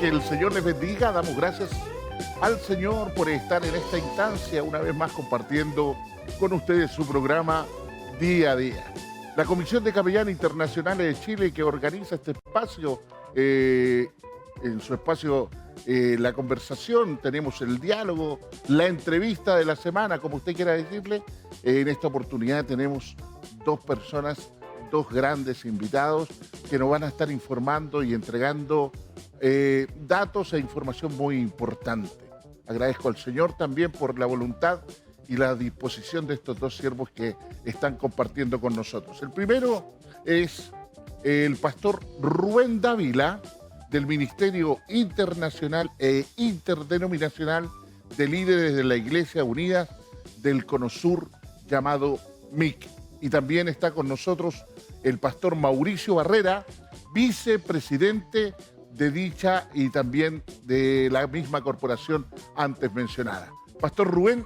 que el Señor les bendiga. Damos gracias al Señor por estar en esta instancia, una vez más compartiendo con ustedes su programa Día a Día. La Comisión de Capellanes Internacionales de Chile, que organiza este espacio, en su espacio la conversación, tenemos el diálogo, la entrevista de la semana, como usted quiera decirle. En esta oportunidad tenemos dos personas, dos grandes invitados que nos van a estar informando y entregando datos e información muy importante. Agradezco al Señor también por la voluntad y la disposición de estos dos siervos que están compartiendo con nosotros. El primero es el pastor Rubén Dávila, del Ministerio Internacional e Interdenominacional de Líderes de la Iglesia Unida del Cono Sur, llamado MIC. Y también está con nosotros el pastor Mauricio Barrera, vicepresidente de dicha y también de la misma corporación antes mencionada. Pastor Rubén,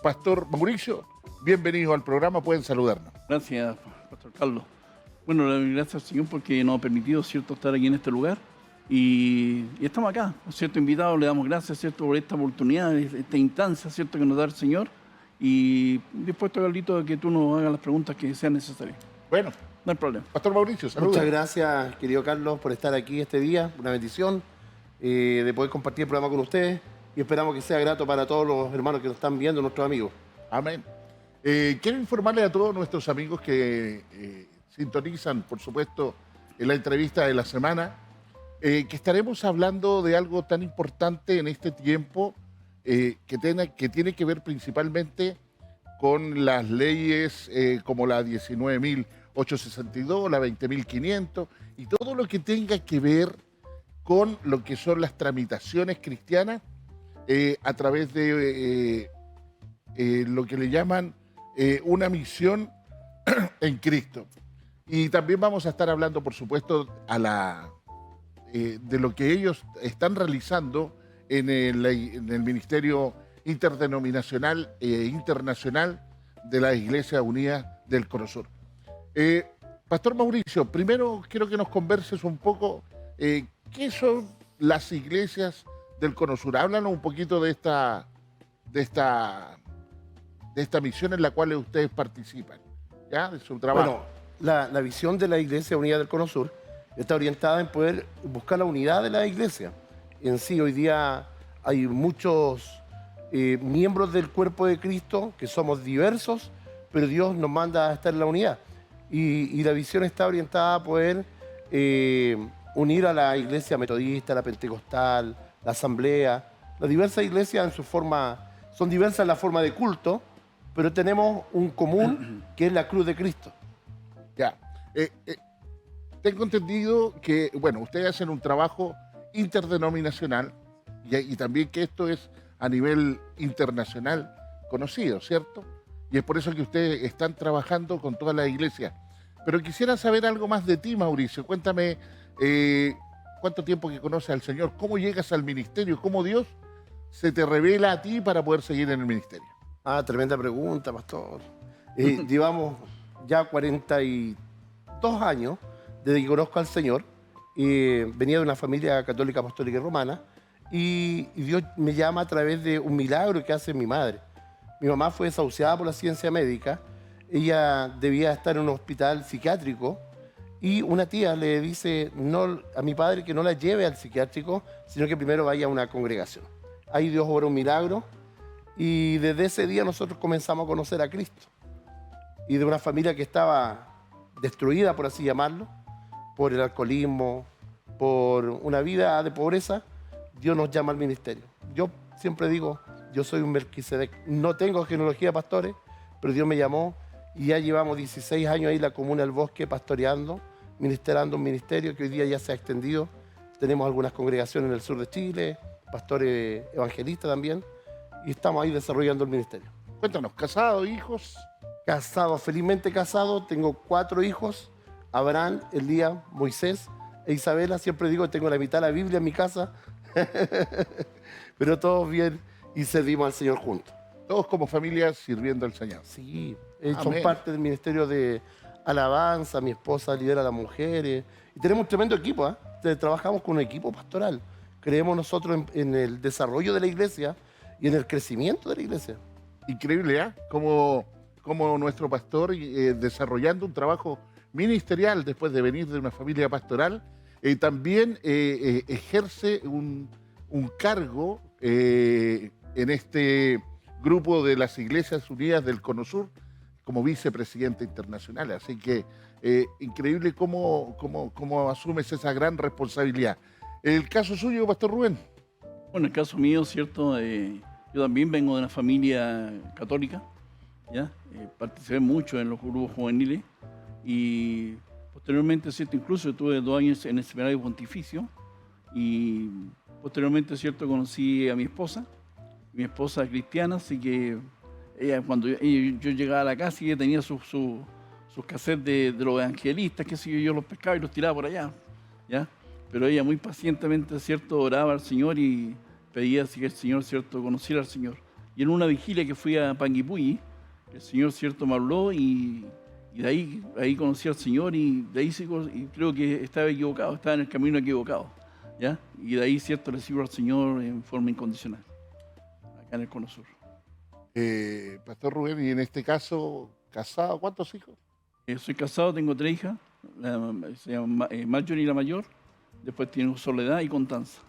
pastor Mauricio, bienvenidos al programa, pueden saludarnos. Gracias, pastor Carlos. Bueno, le doy gracias al Señor porque nos ha permitido, ¿cierto?, estar aquí en este lugar y estamos acá, ¿cierto?, invitados, le damos gracias, ¿cierto?, por esta oportunidad, esta instancia, ¿cierto?, que nos da el Señor, y dispuesto, Carlito, a que tú nos hagas las preguntas que sean necesarias. Bueno, no hay problema. pastor Mauricio, saludos. Muchas gracias, querido Carlos, por estar aquí este día, una bendición de poder compartir el programa con ustedes y esperamos que sea grato para todos los hermanos que nos están viendo, nuestros amigos. Amén. Quiero informarle a todos nuestros amigos que sintonizan, por supuesto, en la entrevista de la semana, que estaremos hablando de algo tan importante en este tiempo que tiene que ver principalmente con las leyes como la 19.862, la 20.500 y todo lo que tenga que ver con lo que son las tramitaciones cristianas a través de lo que le llaman una misión en Cristo. Y también vamos a estar hablando, por supuesto, de lo que ellos están realizando en el Ministerio Interdenominacional e Internacional de la Iglesia Unida del Cono Sur. Pastor Mauricio, primero quiero que nos converses un poco qué son las iglesias del Cono Sur. Háblanos un poquito de esta misión en la cual ustedes participan, ¿ya? De su trabajo. Bueno, la visión de la Iglesia Unida del Cono Sur está orientada en poder buscar la unidad de la iglesia. En sí, hoy día hay muchos miembros del cuerpo de Cristo que somos diversos, pero Dios nos manda a estar en la unidad. Y la visión está orientada a poder unir a la iglesia metodista, la pentecostal, la asamblea. Las diversas iglesias en su forma, son diversas en la forma de culto, pero tenemos un común que es la cruz de Cristo. Ya. Tengo entendido que, bueno, ustedes hacen un trabajo interdenominacional y también que esto es a nivel internacional conocido, ¿cierto? Y es por eso que ustedes están trabajando con toda la iglesia. Pero quisiera saber algo más de ti, Mauricio. Cuéntame cuánto tiempo que conoces al Señor, cómo llegas al ministerio, cómo Dios se te revela a ti para poder seguir en el ministerio. Ah, tremenda pregunta, pastor. Llevamos ya 42 años desde que conozco al Señor. Venía de una familia católica, apostólica y romana, y Dios me llama a través de un milagro que hace mi madre. Mi mamá fue desahuciada por la ciencia médica, ella debía estar en un hospital psiquiátrico y una tía le dice a mi padre que no la lleve al psiquiátrico, sino que primero vaya a una congregación. Ahí Dios obró un milagro y desde ese día nosotros comenzamos a conocer a Cristo. Y de una familia que estaba destruida, por así llamarlo, por el alcoholismo, por una vida de pobreza, Dios nos llama al ministerio. Yo siempre digo, yo soy un Melquisedec. No tengo genealogía de pastores, pero Dios me llamó y ya llevamos 16 años ahí en la Comuna del Bosque pastoreando, ministrando un ministerio que hoy día ya se ha extendido. Tenemos algunas congregaciones en el sur de Chile, pastores evangelistas también, y estamos ahí desarrollando el ministerio. Cuéntanos, ¿casado, hijos? Casado, felizmente casado, tengo 4 hijos, Abraham, Elías, Moisés e Isabela. Siempre digo que tengo la mitad de la Biblia en mi casa, pero todos bien y servimos al Señor juntos. Todos como familia sirviendo al Señor. Sí, son parte del ministerio de alabanza, mi esposa lidera a las mujeres y tenemos un tremendo equipo, trabajamos con un equipo pastoral. Creemos nosotros en el desarrollo de la iglesia y en el crecimiento de la iglesia. Increíble, ¿ah? Como nuestro pastor, desarrollando un trabajo ministerial después de venir de una familia pastoral, también ejerce un cargo en este grupo de las Iglesias Unidas del Cono Sur como vicepresidente internacional. Así que increíble cómo asumes esa gran responsabilidad. El caso suyo, Pastor Rubén. Bueno, en el caso mío, ¿cierto? Yo también vengo de una familia católica, ¿ya? Participé mucho en los grupos juveniles y posteriormente, ¿cierto? Incluso tuve 2 años en el seminario pontificio y posteriormente, ¿cierto? Conocí a mi esposa cristiana, así que ella, cuando yo llegaba a la casa, ella tenía sus cassettes de los evangelistas, que sé yo los pescaba y los tiraba por allá, ¿ya? Pero ella muy pacientemente, ¿cierto? Oraba al Señor y pedía así que el Señor, ¿cierto? Conociera al Señor. Y en una vigilia que fui a Panguipulli, el Señor, ¿cierto? Me habló y de ahí conocí al Señor y de ahí y creo que estaba equivocado, estaba en el camino equivocado, ¿ya? Y de ahí, ¿cierto? Le sirvo al Señor en forma incondicional, acá en el Cono Sur. Pastor Rubén, y en este caso, ¿casado? ¿Cuántos hijos? Soy casado, tengo 3 hijas, se llama Marjorie la mayor, después tiene Soledad y Constanza.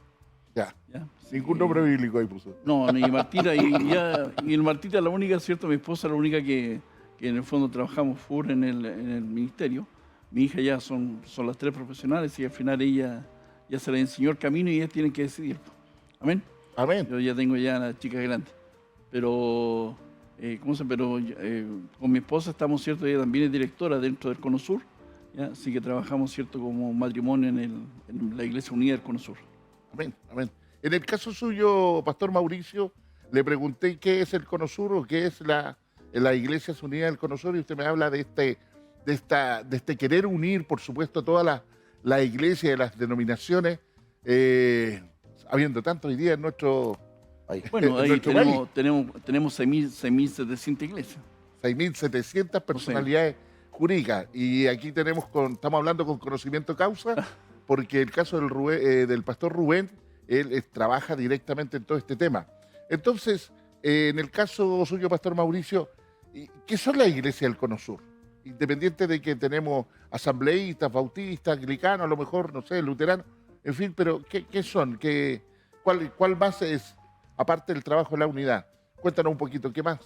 Ya. ¿Ya? Ningún nombre bíblico ahí puso. No, ni Martita, y el Martita la única, ¿cierto? Mi esposa la única que en el fondo trabajamos full en el ministerio. Mi hija ya son las 3 profesionales y al final ella ya se les enseñó el camino y ellas tienen que decidir. Amén. Amén. Yo ya tengo ya las chicas grandes. Pero, con mi esposa estamos, ¿cierto? Ella también es directora dentro del Cono Sur, ¿ya? Así que trabajamos, ¿cierto? Como matrimonio en la Iglesia Unida del Cono Sur. Amén, amén. En el caso suyo, Pastor Mauricio, le pregunté qué es el Cono Sur o qué es la Iglesias Unidas del Cono Sur y usted me habla de este querer unir, por supuesto, toda la iglesia de las denominaciones, habiendo tanto hoy día en nuestro país. Bueno, ahí tenemos 6.700 iglesias. 6.700 personalidades jurídicas. Y aquí estamos hablando con conocimiento de causa, porque el caso del Pastor Rubén, él trabaja directamente en todo este tema. Entonces, en el caso suyo, Pastor Mauricio, ¿qué son las iglesias del Cono Sur? Independiente de que tenemos asambleístas, bautistas, anglicanos, a lo mejor, no sé, luteranos, en fin, pero ¿qué son? ¿Cuál más es, aparte del trabajo de la unidad? Cuéntanos un poquito, ¿qué más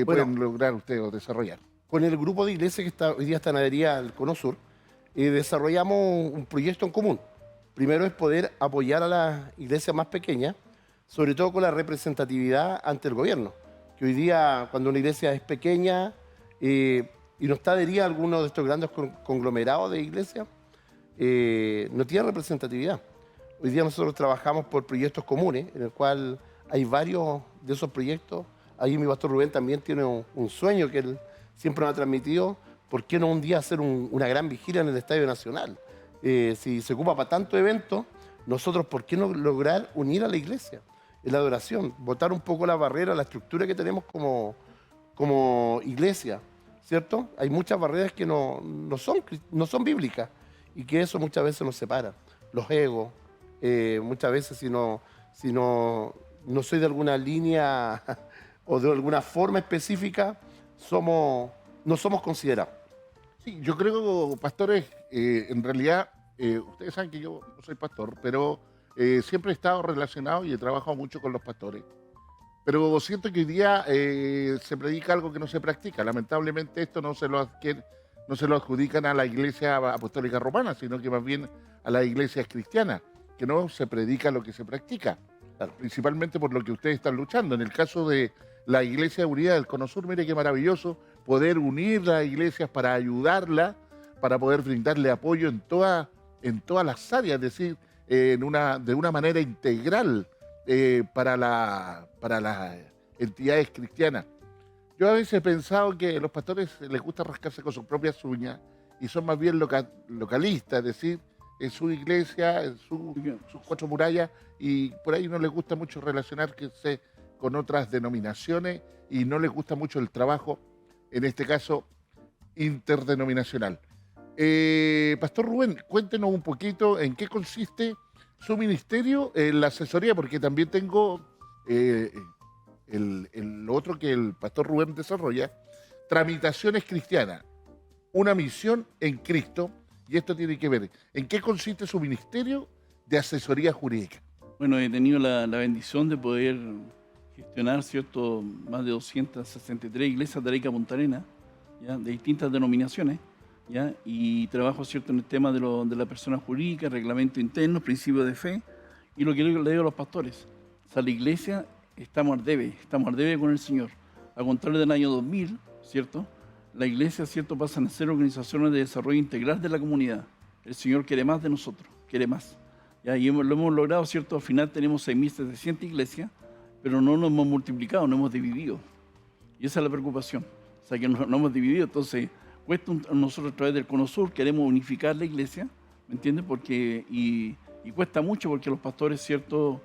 pueden lograr ustedes o desarrollar? Con el grupo de iglesias que hoy día está en adherida al Cono Sur, desarrollamos un proyecto en común. Primero es poder apoyar a las iglesias más pequeñas, sobre todo con la representatividad ante el gobierno. Que hoy día, cuando una iglesia es pequeña y no está adherida a alguno de estos grandes conglomerados de iglesias, no tiene representatividad. Hoy día nosotros trabajamos por proyectos comunes, en el cual hay varios de esos proyectos. Ahí mi pastor Rubén también tiene un sueño que él siempre nos ha transmitido. ¿Por qué no un día hacer una gran vigilia en el Estadio Nacional? Si se ocupa para tantos eventos, nosotros, ¿por qué no lograr unir a la iglesia en la adoración? Botar un poco la barrera, la estructura que tenemos como iglesia, ¿cierto? Hay muchas barreras que no son bíblicas y que eso muchas veces nos separa. Los egos, muchas veces si no soy de alguna línea o de alguna forma específica, no somos considerados. Sí, yo creo, pastores, en realidad, ustedes saben que yo no soy pastor, pero siempre he estado relacionado y he trabajado mucho con los pastores. Pero siento que hoy día se predica algo que no se practica. Lamentablemente esto no se lo adjudican a la Iglesia Apostólica Romana, sino que más bien a las iglesias cristianas, que no se predica lo que se practica. Claro, principalmente por lo que ustedes están luchando. En el caso de la Iglesia Unida del Cono Sur, mire qué maravilloso poder unir las iglesias para ayudarla, para poder brindarle apoyo en todas las áreas, es decir, de una manera integral para las entidades cristianas. Yo a veces he pensado que a los pastores les gusta rascarse con sus propias uñas y son más bien localistas, es decir, en su iglesia, en sus 4 murallas, y por ahí no les gusta mucho relacionarse con otras denominaciones y no les gusta mucho el trabajo, en este caso, interdenominacional. Pastor Rubén, cuéntenos un poquito en qué consiste su ministerio en la asesoría, porque también tengo el otro que el Pastor Rubén desarrolla, Tramitaciones Cristianas, una misión en Cristo, y esto tiene que ver, ¿en qué consiste su ministerio de asesoría jurídica? Bueno, he tenido la bendición de poder gestionar, ¿cierto?, más de 263 iglesias de Arica Punta Arenas, ¿ya?, de distintas denominaciones, ¿ya?, y trabajo, ¿cierto?, en el tema de la persona jurídica, reglamento interno, principio de fe, y lo que le digo a los pastores, o sea, la iglesia estamos al debe con el Señor. A contrario del año 2000, ¿cierto?, la iglesia, ¿cierto?, pasan a ser organizaciones de desarrollo integral de la comunidad. El Señor quiere más de nosotros, quiere más. ¿Ya? Y lo hemos logrado, ¿cierto? Al final tenemos 6.700 iglesias, pero no nos hemos multiplicado, no hemos dividido. Y esa es la preocupación. O sea, que no hemos dividido. Entonces, nosotros a través del Cono Sur queremos unificar la iglesia, ¿me entiendes? Y cuesta mucho porque los pastores, ¿cierto?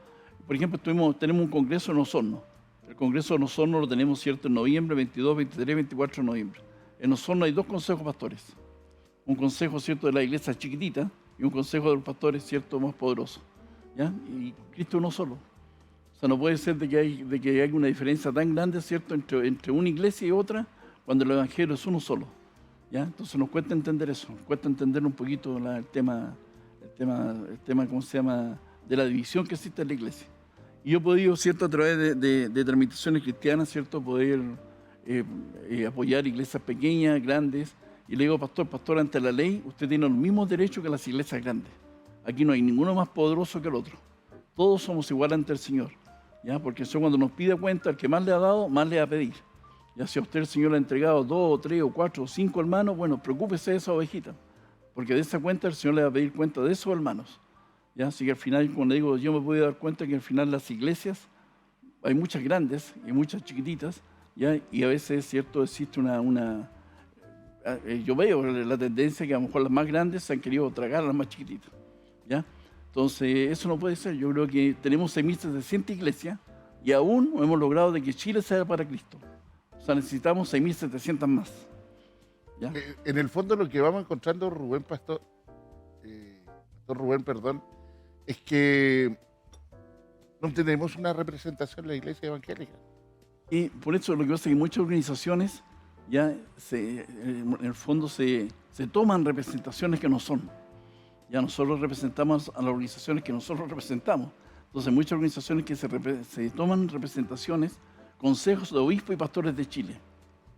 Por ejemplo, tenemos un congreso en Osorno. El congreso en Osorno lo tenemos, ¿cierto?, en noviembre, 22, 23, 24 de noviembre. En Osorno hay 2 consejos pastores. Un consejo, ¿cierto?, de la iglesia chiquitita y un consejo de los pastores, ¿cierto?, más poderoso. ¿Ya? Y Cristo uno solo. O sea, no puede ser de que haya una diferencia tan grande, ¿cierto?, entre una iglesia y otra cuando el evangelio es uno solo. ¿Ya? Entonces nos cuesta entender eso, nos cuesta entender un poquito el tema, ¿cómo se llama?, de la división que existe en la iglesia. Y yo he podido, ¿cierto?, a través de tramitaciones cristianas, ¿cierto?, poder apoyar iglesias pequeñas, grandes. Y le digo, pastor, ante la ley, usted tiene los mismos derechos que las iglesias grandes. Aquí no hay ninguno más poderoso que el otro. Todos somos iguales ante el Señor. ¿Ya? Porque eso, cuando nos pide cuenta, el que más le ha dado, más le va a pedir. Ya, si a usted el Señor le ha entregado 2, 3, 4 o 5 hermanos, bueno, preocúpese de esa ovejita. Porque de esa cuenta el Señor le va a pedir cuenta de esos hermanos. ¿Ya? Así que al final, como le digo, yo me pude dar cuenta que al final las iglesias, hay muchas grandes y muchas chiquititas, ¿ya? Y a veces, ¿cierto?, existe yo veo la tendencia que a lo mejor las más grandes se han querido tragar a las más chiquititas. ¿Ya? Entonces, eso no puede ser. Yo creo que tenemos 6.700 iglesias y aún no hemos logrado de que Chile sea para Cristo. O sea, necesitamos 6.700 más. ¿Ya? En el fondo lo que vamos encontrando, Pastor Rubén, perdón, es que no tenemos una representación en la iglesia evangélica. Y por eso lo que pasa es que muchas organizaciones ya en el fondo se toman representaciones que no son. Ya nosotros representamos a las organizaciones que nosotros representamos. Entonces muchas organizaciones que se toman representaciones, consejos de obispos y pastores de Chile.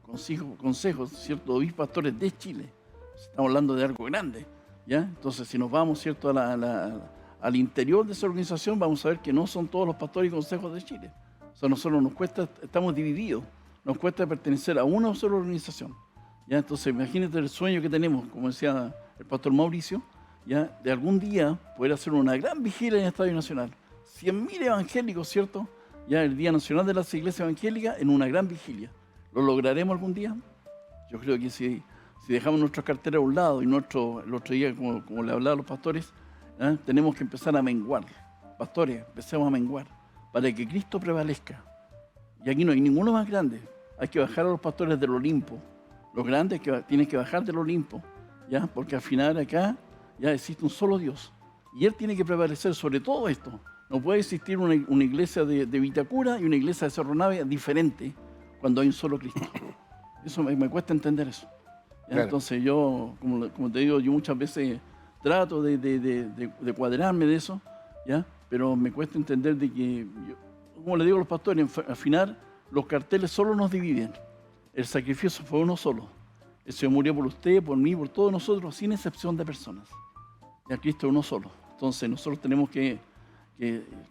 Consejos, ¿cierto?, de obispos y pastores de Chile. Estamos hablando de algo grande. ¿Ya? Entonces, si nos vamos, ¿cierto?, al interior de esa organización, vamos a ver que no son todos los pastores y consejos de Chile. O sea, nosotros nos cuesta, estamos divididos, nos cuesta pertenecer a una sola organización. ¿Ya? Entonces, imagínate el sueño que tenemos, como decía el pastor Mauricio, ¿ya?, de algún día poder hacer una gran vigilia en el Estadio Nacional. 100.000 evangélicos, ¿cierto?, ya el Día Nacional de las Iglesias Evangélicas en una gran vigilia. ¿Lo lograremos algún día? Yo creo que si dejamos nuestras carteras a un lado y el otro día, como le hablaba a los pastores, ¿eh?, tenemos que empezar a menguar. Pastores, empecemos a menguar para que Cristo prevalezca. Y aquí no hay ninguno más grande. Hay que bajar a los pastores del Olimpo. Los grandes tienen que bajar del Olimpo, ¿ya? Porque al final acá ya existe un solo Dios. Y Él tiene que prevalecer sobre todo esto. No puede existir una iglesia de Vitacura y una iglesia de Cerro Navia diferente cuando hay un solo Cristo. Eso me cuesta entender eso. Claro. Entonces yo, como te digo, yo muchas veces trato de cuadrarme de eso, ¿ya? Pero me cuesta entender de que, como le digo a los pastores, al final los carteles solo nos dividen. El sacrificio fue uno solo. El Señor murió por usted, por mí, por todos nosotros, sin excepción de personas. Ya Cristo es uno solo. Entonces nosotros tenemos que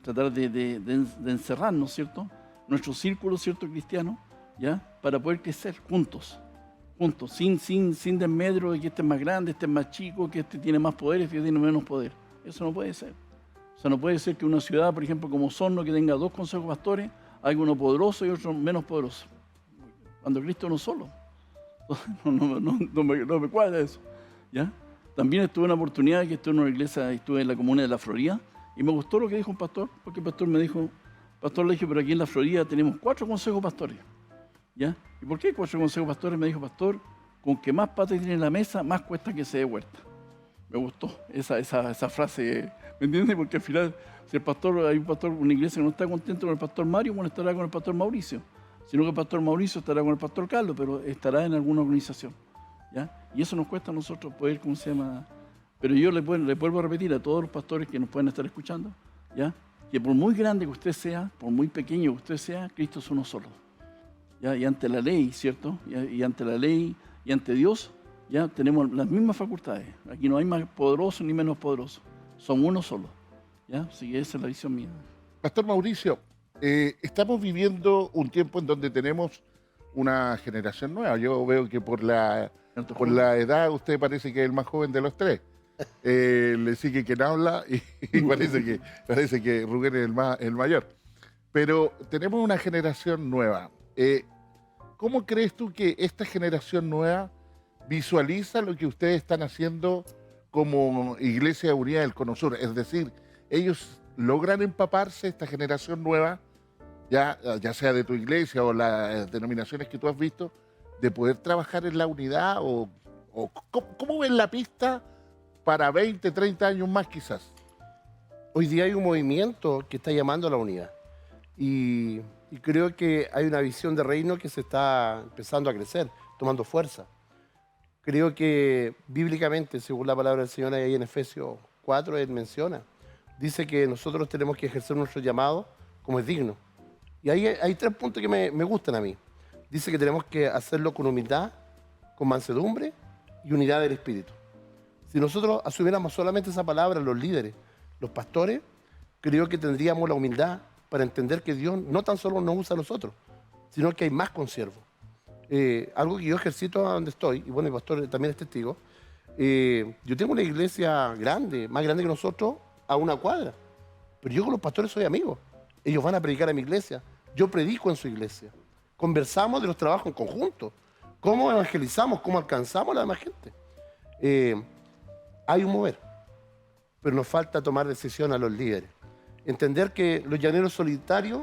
tratar de encerrarnos, ¿cierto?, nuestro círculo, ¿cierto?, cristiano, ¿ya?, para poder crecer juntos, sin desmedro de que este es más grande, este es más chico, que este tiene más poder, este tiene menos poder. Eso no puede ser. O sea, no puede ser que una ciudad, por ejemplo, como Osorno, que tenga 2 consejos pastores, hay uno poderoso y otro menos poderoso. Cuando Cristo es uno solo. No me cuadra eso. ¿Ya? También estuve en una oportunidad que estuve en una iglesia, estuve en la comuna de La Florida, y me gustó lo que dijo un pastor, porque el pastor me dijo, le dije, pero aquí en La Florida tenemos 4 consejos pastores. ¿Ya? ¿Y por qué 4 consejos pastores? Me dijo, pastor, con que más patas tiene la mesa, más cuesta que se dé vuelta. Me gustó esa frase, ¿me entiendes? Porque al final, si el pastor, hay un pastor, una iglesia que no está contento con el pastor Mario, bueno, estará con el pastor Mauricio. Sino que el pastor Mauricio estará con el pastor Carlos, pero estará en alguna organización, ¿ya? Y eso nos cuesta a nosotros poder, ¿cómo se llama? Pero yo le vuelvo a repetir a todos los pastores que nos pueden estar escuchando, ¿ya? Que por muy grande que usted sea, por muy pequeño que usted sea, Cristo es uno solo, ¿ya? Y ante la ley, ¿cierto? Y ante la ley y ante Dios, ya tenemos las mismas facultades. Aquí no hay más poderoso ni menos poderoso. Son uno solo, ¿ya? Así que esa es la visión mía. Pastor Mauricio, estamos viviendo un tiempo en donde tenemos una generación nueva. Yo veo que por la edad usted parece que es el más joven de los tres. Le sigue quien habla y parece que Rubén es el mayor. Pero tenemos una generación nueva. ¿Cómo crees tú que esta generación nueva visualiza lo que ustedes están haciendo como Iglesia Unida del Cono Sur? Es decir, ellos logran empaparse, esta generación nueva, ya sea de tu iglesia o las denominaciones que tú has visto, de poder trabajar en la unidad o ¿cómo ven la pista para 20, 30 años más quizás? Hoy día hay un movimiento que está llamando a la unidad y creo que hay una visión de reino que se está empezando a crecer, tomando fuerza. Creo que bíblicamente, según la palabra del Señor ahí en Efesios 4, Él menciona, dice que nosotros tenemos que ejercer nuestro llamado como es digno. Y ahí hay 3 puntos que me gustan a mí. Dice que tenemos que hacerlo con humildad, con mansedumbre y unidad del espíritu. Si nosotros asumiéramos solamente esa palabra, los líderes, los pastores, creo que tendríamos la humildad para entender que Dios no tan solo nos usa a nosotros, sino que hay más consiervos. Algo que yo ejercito a donde estoy, y bueno, el pastor también es testigo, yo tengo una iglesia grande, más grande que nosotros, a una cuadra, pero yo con los pastores soy amigo. Ellos van a predicar a mi iglesia, yo predico en su iglesia. Conversamos de los trabajos en conjunto, cómo evangelizamos, cómo alcanzamos a la demás gente. Hay un mover, pero nos falta tomar decisión a los líderes. Entender que los llaneros solitarios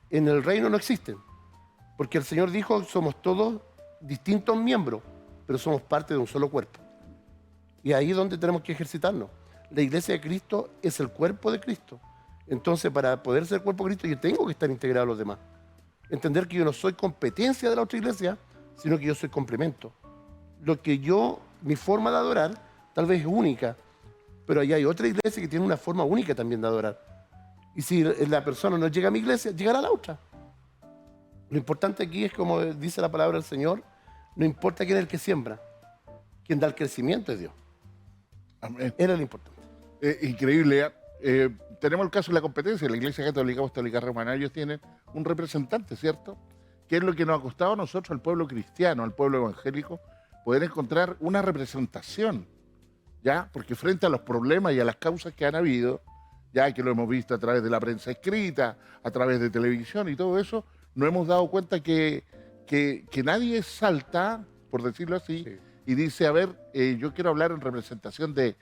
en el reino no existen, porque el Señor dijo, somos todos distintos miembros, pero somos parte de un solo cuerpo. Y ahí es donde tenemos que ejercitarnos. La iglesia de Cristo es el cuerpo de Cristo. Entonces, para poder ser el cuerpo de Cristo, yo tengo que estar integrado a los demás. Entender que yo no soy competencia de la otra iglesia, sino que yo soy complemento. Mi forma de adorar, tal vez es única, pero ahí hay otra iglesia que tiene una forma única también de adorar. Y si la persona no llega a mi iglesia, llegará a la otra. Lo importante aquí es, como dice la palabra del Señor, no importa quién es el que siembra, quien da el crecimiento es Dios. Amén. Era lo importante. Increíble. Tenemos el caso de la competencia. La Iglesia Católica Apostólica Romana, ellos tienen un representante, ¿cierto? Que es lo que nos ha costado a nosotros, al pueblo cristiano, al pueblo evangélico, poder encontrar una representación, ¿ya? Porque frente a los problemas y a las causas que han habido, ya que lo hemos visto a través de la prensa escrita, a través de televisión y todo eso, nos hemos dado cuenta que nadie salta, por decirlo así, sí, y dice, a ver, yo quiero hablar en representación del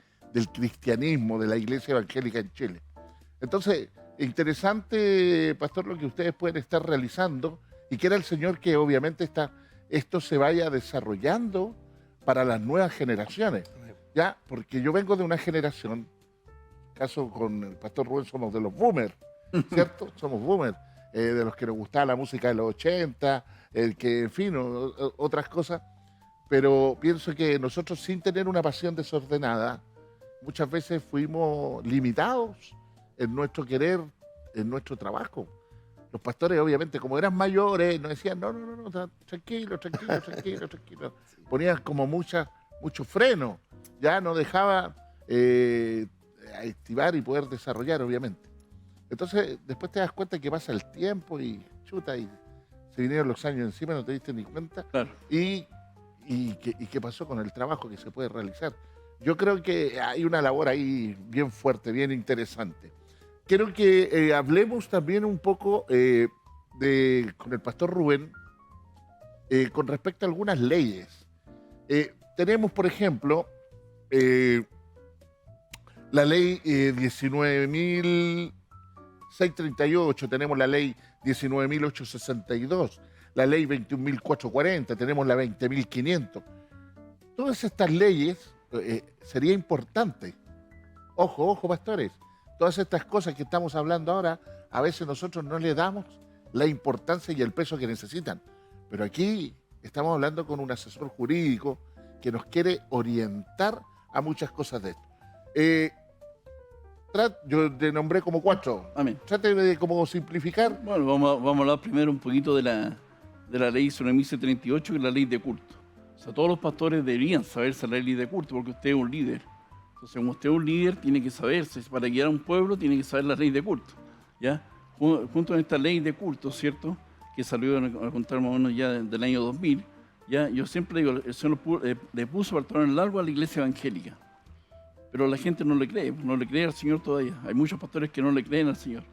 cristianismo, de la iglesia evangélica en Chile. Entonces, interesante, pastor, lo que ustedes pueden estar realizando y quiera el Señor que obviamente esto se vaya desarrollando para las nuevas generaciones, ¿ya? Porque yo vengo de una generación, caso con el pastor Rubén, somos de los boomers, ¿cierto? Somos boomers, de los que nos gustaba la música de los 80, en fin, otras cosas, pero pienso que nosotros sin tener una pasión desordenada, muchas veces fuimos limitados en nuestro querer, en nuestro trabajo. Los pastores, obviamente, como eran mayores, nos decían, no, tranquilo. Ponían como mucho freno, ya no dejaba activar y poder desarrollar, obviamente. Entonces, después te das cuenta que pasa el tiempo y chuta, y se vinieron los años encima, no te diste ni cuenta. Claro. ¿Y qué pasó con el trabajo que se puede realizar? Yo creo que hay una labor ahí bien fuerte, bien interesante. Quiero que hablemos también un poco con el pastor Rubén con respecto a algunas leyes. Tenemos, por ejemplo, la ley 19.638, tenemos la ley 19.862, la ley 21.440, tenemos la 20.500. todas estas leyes sería importante. Ojo, ojo, pastores. Todas estas cosas que estamos hablando ahora, a veces nosotros no le damos la importancia y el peso que necesitan. Pero aquí estamos hablando con un asesor jurídico que nos quiere orientar a muchas cosas de esto. Yo te nombré como 4. Amén. Trate de como simplificar. Bueno, vamos a hablar primero un poquito de la ley Solemnice 38, que es la ley de culto. O sea, todos los pastores deberían saberse la ley de culto porque usted es un líder. Entonces, como usted es un líder, tiene que saberse. Para guiar a un pueblo, tiene que saber la ley de culto. ¿Ya? Junto a esta ley de culto, ¿cierto?, que salió a contar más o menos ya del año 2000, ¿ya? Yo siempre digo, el Señor le puso pantalón largo a la iglesia evangélica. Pero la gente no le cree al Señor todavía. Hay muchos pastores que no le creen al Señor,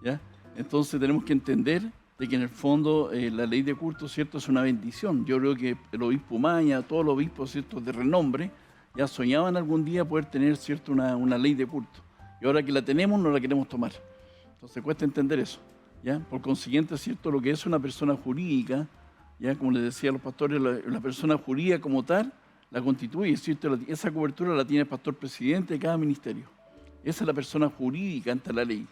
¿ya? Entonces tenemos que entender de que en el fondo la ley de culto, ¿cierto?, es una bendición. Yo creo que el obispo Maña, todos los obispos, ¿cierto?, de renombre, ya soñaban algún día poder tener, ¿cierto?, una ley de culto. Y ahora que la tenemos, no la queremos tomar. Entonces cuesta entender eso, ¿ya? Por consiguiente, ¿cierto?, lo que es una persona jurídica, ya como les decía a los pastores, la persona jurídica como tal, la constituye, ¿cierto? Esa cobertura la tiene el pastor presidente de cada ministerio. Esa es la persona jurídica ante la ley.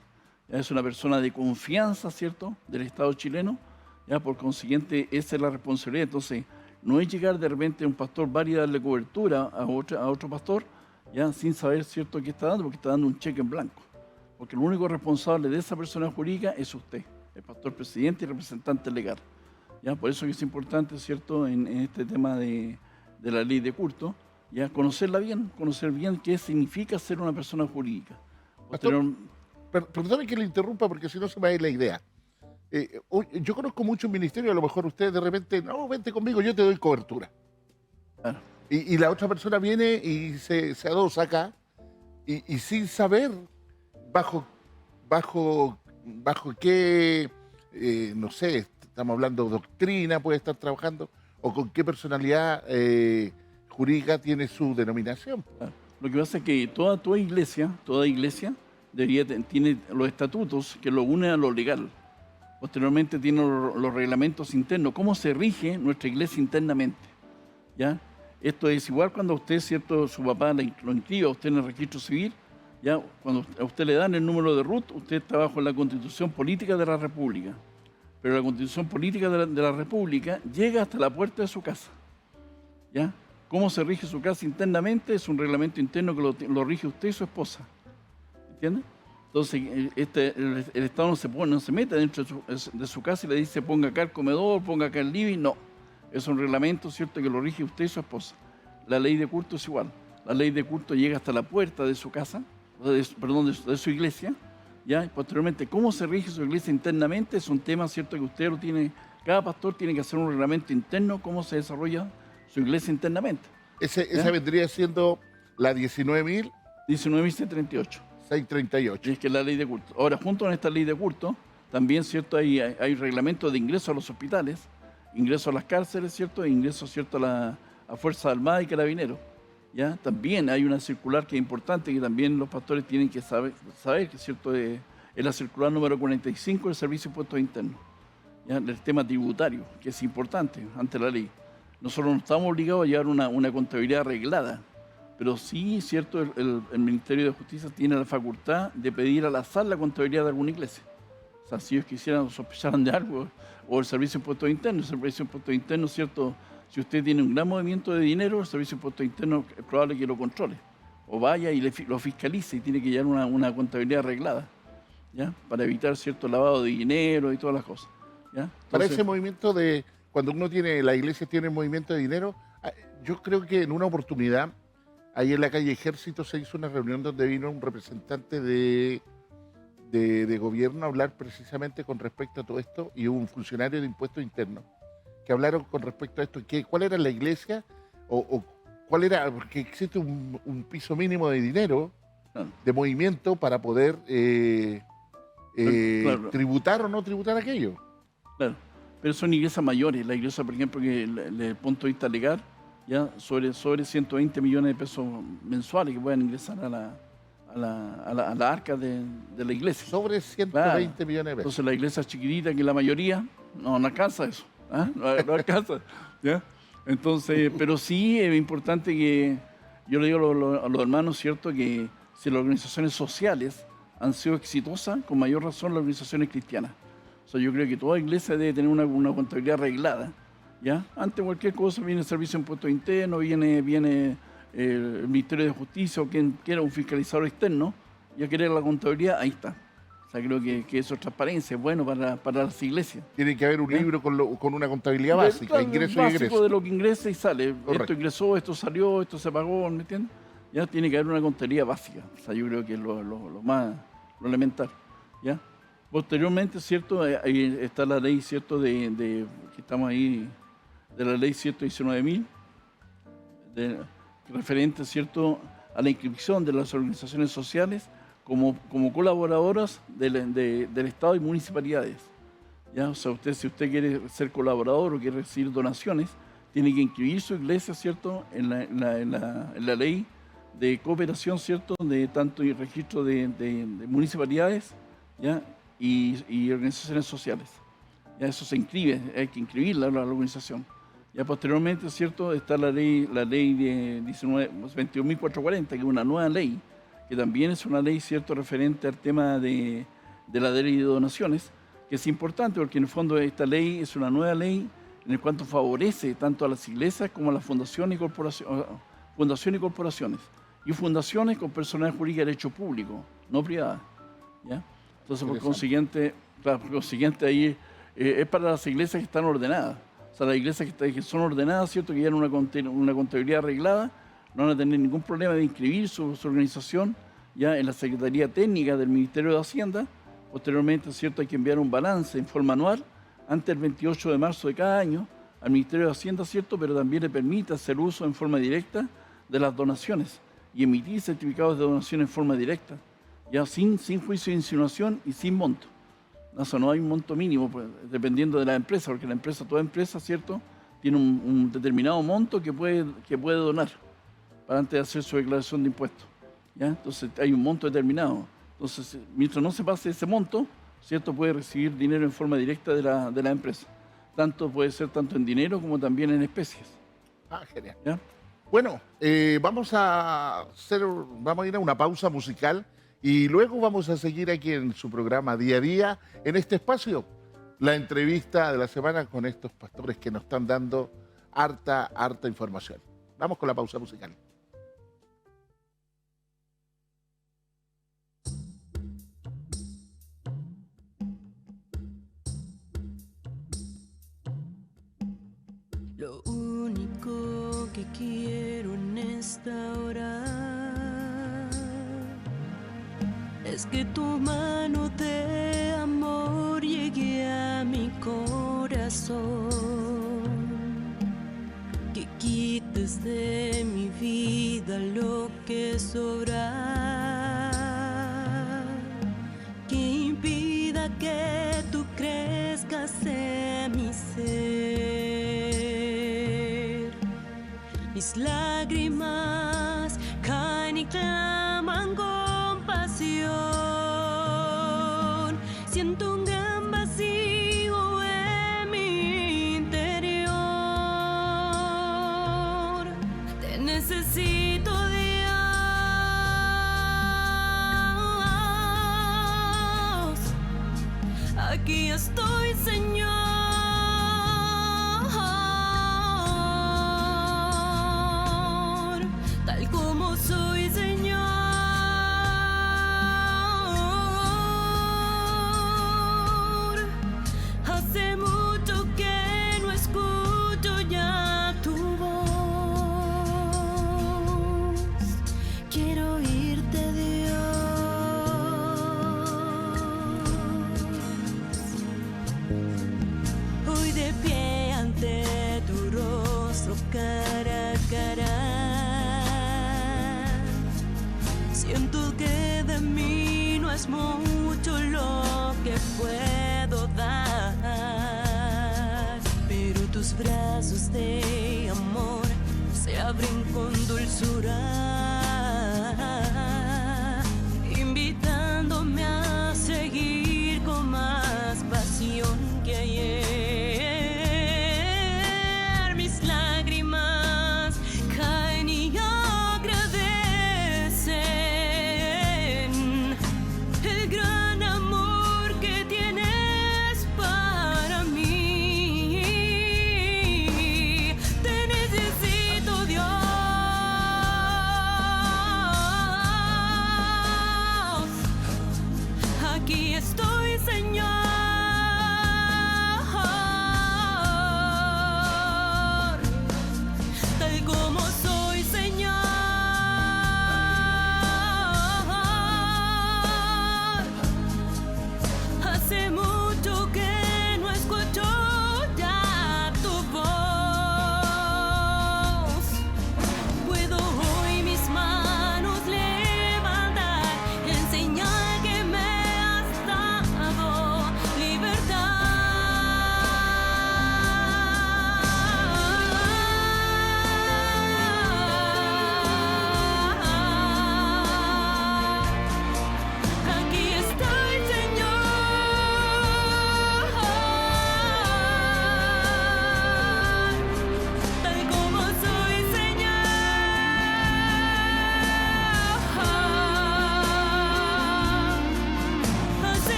¿Ya? Es una persona de confianza, ¿cierto?, del Estado chileno. ¿Ya? Por consiguiente, esa es la responsabilidad. Entonces, no es llegar de repente un pastor va y darle cobertura a otro pastor, ya sin saber, ¿cierto?, qué está dando, porque está dando un cheque en blanco. Porque el único responsable de esa persona jurídica es usted, el pastor presidente y representante legal. ¿Ya? Por eso es importante, ¿cierto?, en este tema de la ley de culto, ya conocer bien qué significa ser una persona jurídica. Perdóname que le interrumpa porque si no se me va a ir la idea. Yo conozco muchos ministerios, a lo mejor ustedes de repente, no, vente conmigo, yo te doy cobertura. Claro. Y la otra persona viene y se adosa acá y sin saber bajo qué, no sé, estamos hablando de doctrina, puede estar trabajando, o con qué personalidad jurídica tiene su denominación. Lo que pasa es que toda iglesia tiene los estatutos que lo unen a lo legal. Posteriormente tiene los reglamentos internos, cómo se rige nuestra iglesia internamente. ¿Ya? Esto es igual cuando usted, ¿cierto?, su papá lo inscribe a usted en el registro civil. ¿Ya? Cuando a usted le dan el número de RUT, usted está bajo la Constitución Política de la República. Pero la Constitución Política de la República llega hasta la puerta de su casa. ¿Ya? ¿Cómo se rige su casa internamente? Es un reglamento interno que lo rige usted y su esposa. ¿Entiende? Entonces, el Estado no se mete dentro de su casa y le dice ponga acá el comedor, ponga acá el living. No. Es un reglamento, ¿cierto?, que lo rige usted y su esposa. La ley de culto es igual. La ley de culto llega hasta la puerta de su casa, de su iglesia. ¿Ya? Y posteriormente, ¿cómo se rige su iglesia internamente? Es un tema, ¿cierto?, que usted lo tiene, cada pastor tiene que hacer un reglamento interno, cómo se desarrolla su iglesia internamente. Esa vendría siendo la 19.000. 19.638. 638. Y es que es la ley de culto. Ahora, junto con esta ley de culto, también, ¿cierto?, hay reglamentos de ingreso a los hospitales, ingreso a las cárceles, ¿cierto?, e ingreso, ¿cierto?, a Fuerzas Armadas y Carabineros. ¿Ya? También hay una circular que es importante, que también los pastores tienen que saber que, ¿cierto?, es la circular número 45 del Servicio de Impuestos Internos, ¿ya?, del tema tributario, que es importante ante la ley. Nosotros no estamos obligados a llevar una contabilidad arreglada, pero sí, ¿cierto?, el Ministerio de Justicia tiene la facultad de pedir al azar la contabilidad de alguna iglesia. O sea, si ellos quisieran o sospecharan de algo, o el Servicio de Impuestos Internos, ¿cierto?, si usted tiene un gran movimiento de dinero, el Servicio de Impuestos Internos es probable que lo controle. O vaya y lo fiscalice y tiene que llevar una contabilidad arreglada, ¿ya?, para evitar cierto lavado de dinero y todas las cosas. ¿Ya? Entonces, para ese movimiento de, cuando la iglesia tiene movimiento de dinero, yo creo que en una oportunidad, ahí en la calle Ejército se hizo una reunión donde vino un representante de gobierno a hablar precisamente con respecto a todo esto y hubo un funcionario de impuestos internos que hablaron con respecto a esto, cuál era la iglesia o cuál era, porque existe un piso mínimo de dinero, de movimiento para poder claro, tributar o no tributar aquello. Claro, pero son iglesias mayores. La iglesia, por ejemplo, que desde el punto de vista legal, ya sobre 120 millones de pesos mensuales que pueden ingresar a la arca de la iglesia. Sobre 120 millones de pesos. Entonces la iglesia chiquitita, que la mayoría no alcanza eso. ¿Ah? No alcanza, ¿ya? Entonces, pero sí es importante que, yo le digo a los hermanos, ¿cierto?, que si las organizaciones sociales han sido exitosas, con mayor razón las organizaciones cristianas. O sea, yo creo que toda iglesia debe tener una contabilidad arreglada, ¿ya? Ante cualquier cosa viene el Servicio de Impuestos Internos, viene el Ministerio de Justicia o quien quiera un fiscalizador externo, ya querer la contabilidad, ahí está. O sea, creo que eso es transparencia, es bueno para las iglesias. Tiene que haber un libro con una contabilidad básica, ingreso y egreso. De lo que ingresa y sale. Correcto. Esto ingresó, esto salió, esto se pagó, ¿me entiendes? Ya tiene que haber una contabilidad básica. O sea, yo creo que es lo lo elemental, ¿ya? Posteriormente, ¿cierto? Ahí está la ley, ¿cierto? Que estamos ahí, de la ley 119.000, referente, ¿cierto?, a la inscripción de las organizaciones sociales como colaboradoras del Estado y municipalidades. ¿Ya? O sea, si usted quiere ser colaborador o quiere recibir donaciones, tiene que inscribir su iglesia, ¿cierto?, en la ley de cooperación, ¿cierto?, de tanto y registro de municipalidades, ¿ya?, y organizaciones sociales. Ya eso se inscribe, hay que inscribirla a la organización. Ya posteriormente, ¿cierto?, está la ley de 22.440, que es una nueva ley, que también es una ley, ¿cierto?, referente al tema de la ley de donaciones, que es importante porque en el fondo esta ley es una nueva ley en el cuanto favorece tanto a las iglesias como a las fundaciones y corporaciones. Y fundaciones con personalidad jurídica de derecho público, no privada, ¿ya? Entonces, por consiguiente ahí es para las iglesias que están ordenadas. O sea, las iglesias que son ordenadas, ¿cierto?, que llevan una contabilidad arreglada, no van a tener ningún problema de inscribir su organización ya en la Secretaría Técnica del Ministerio de Hacienda. Posteriormente, ¿cierto?, hay que enviar un balance en forma anual antes del 28 de marzo de cada año al Ministerio de Hacienda, ¿cierto?, pero también le permite hacer uso en forma directa de las donaciones y emitir certificados de donación en forma directa, ya sin juicio de insinuación y sin monto. O no hay un monto mínimo, pues, dependiendo de la empresa, porque toda empresa, ¿cierto?, tiene un determinado monto que puede donar para antes de hacer su declaración de impuestos, ¿ya? Entonces hay un monto determinado. Entonces, mientras no se pase ese monto, ¿cierto?, puede recibir dinero en forma directa de la empresa. Puede ser tanto en dinero como también en especies. Ah, genial. ¿Ya? Bueno, vamos a ir a una pausa musical y luego vamos a seguir aquí en su programa Día a Día, en este espacio, la entrevista de la semana con estos pastores que nos están dando harta información. Vamos con la pausa musical. Lo único que quiero en esta hora es que tu mano de amor llegue a mi corazón, que quites de mi vida lo que sobra, que impida que tú crezcas en mi ser. Mis lágrimas caen y claman compasión. Siento un gran vacío en mi interior. Te necesito, Dios. Aquí estoy, Señor. Tal como soy, Señor. Hace mucho que no escucho ya tu voz. Quiero oírte, Dios. Hoy de pie ante tu rostro, cara a cara. Siento que de mí no es mucho lo que puedo dar, pero tus brazos de amor se abren con dulzura, invitándome a seguir con más pasión que ayer. Mis lágrimas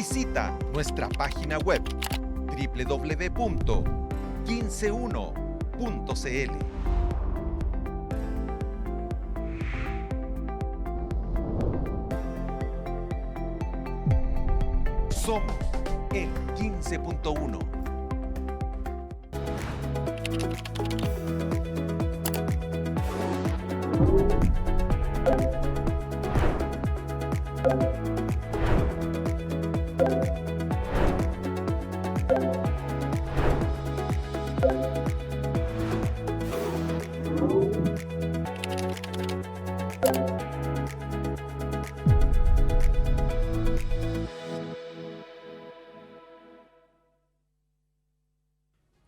Visita nuestra página web www.151.cl. Somos el 15.1.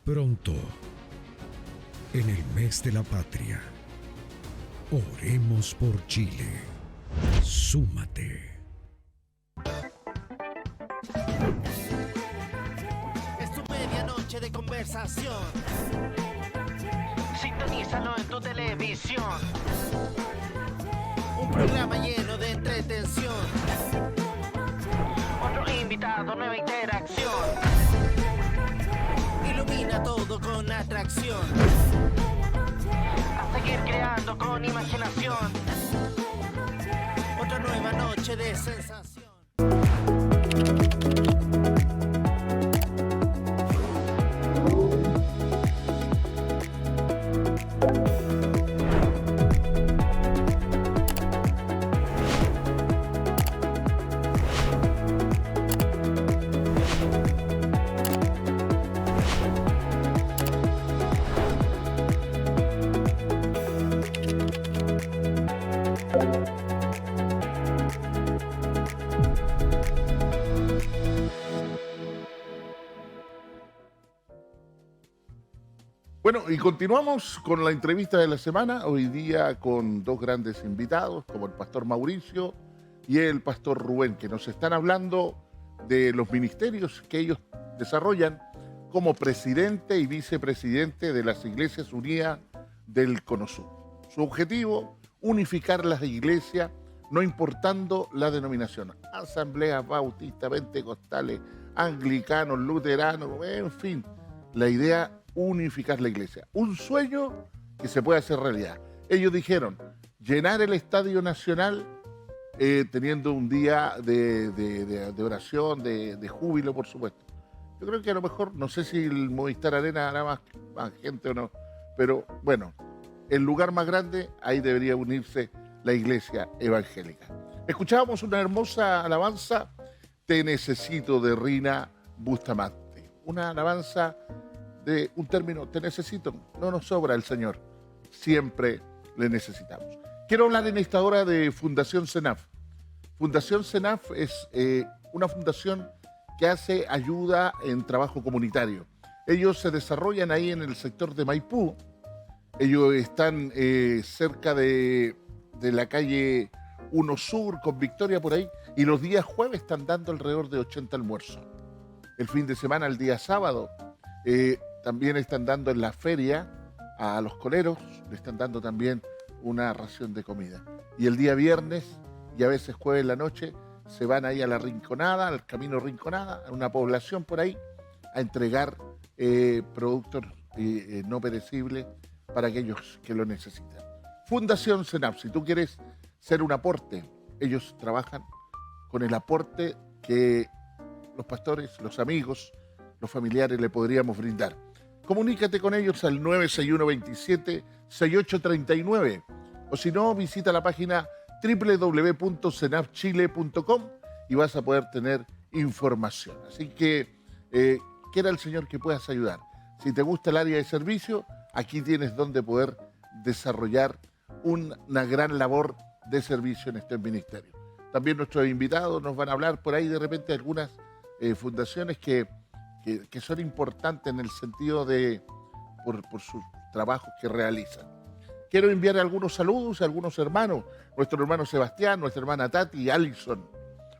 Pronto, en el mes de la patria, oremos por Chile. Súmate. Es tu medianoche de conversación. Sintonízalo en tu televisión. Un programa lleno de entretención. Otro invitado, nueva interacción. Ilumina todo con atracción. A seguir creando con imaginación. Otra nueva noche de sensación. Bueno, y continuamos con la entrevista de la semana, hoy día con dos grandes invitados, como el pastor Mauricio y el pastor Rubén, que nos están hablando de los ministerios que ellos desarrollan como presidente y vicepresidente de las Iglesias Unidas del Cono Sur. Su objetivo, unificar las iglesias, no importando la denominación. Asambleas bautistas, pentecostales, anglicanos, luteranos, en fin, la idea unificar la iglesia. Un sueño que se puede hacer realidad. Ellos dijeron llenar el Estadio Nacional teniendo un día de oración, de júbilo, por supuesto. Yo creo que a lo mejor, no sé si el Movistar Arena hará más gente o no, pero bueno, el lugar más grande, ahí debería unirse la iglesia evangélica. Escuchábamos una hermosa alabanza, Te necesito, de Rina Bustamante. Una alabanza de un término, te necesito, no nos sobra el Señor, siempre le necesitamos. Quiero hablar en esta hora de Fundación CENAF. Fundación CENAF es una fundación que hace ayuda en trabajo comunitario. Ellos se desarrollan ahí en el sector de Maipú. Ellos están cerca de la calle 1 Sur, con Victoria por ahí, y los días jueves están dando alrededor de 80 almuerzos. El fin de semana, el día sábado, también están dando en la feria a los coleros, le están dando también una ración de comida. Y el día viernes y a veces jueves en la noche se van ahí a la Rinconada, al Camino Rinconada, a una población por ahí, a entregar productos no perecibles para aquellos que lo necesitan. Fundación CENAF, si tú quieres ser un aporte, ellos trabajan con el aporte que los pastores, los amigos, los familiares le podríamos brindar. Comunícate con ellos al 961-27-6839 o si no, visita la página www.cenafchile.com y vas a poder tener información. Así que quiera el Señor que puedas ayudar. Si te gusta el área de servicio, aquí tienes donde poder desarrollar una gran labor de servicio en este ministerio. También nuestros invitados nos van a hablar por ahí de repente de algunas fundaciones que son importantes en el sentido de por sus trabajos que realizan. Quiero enviar algunos saludos a algunos hermanos, nuestro hermano Sebastián, nuestra hermana Tati y Allison,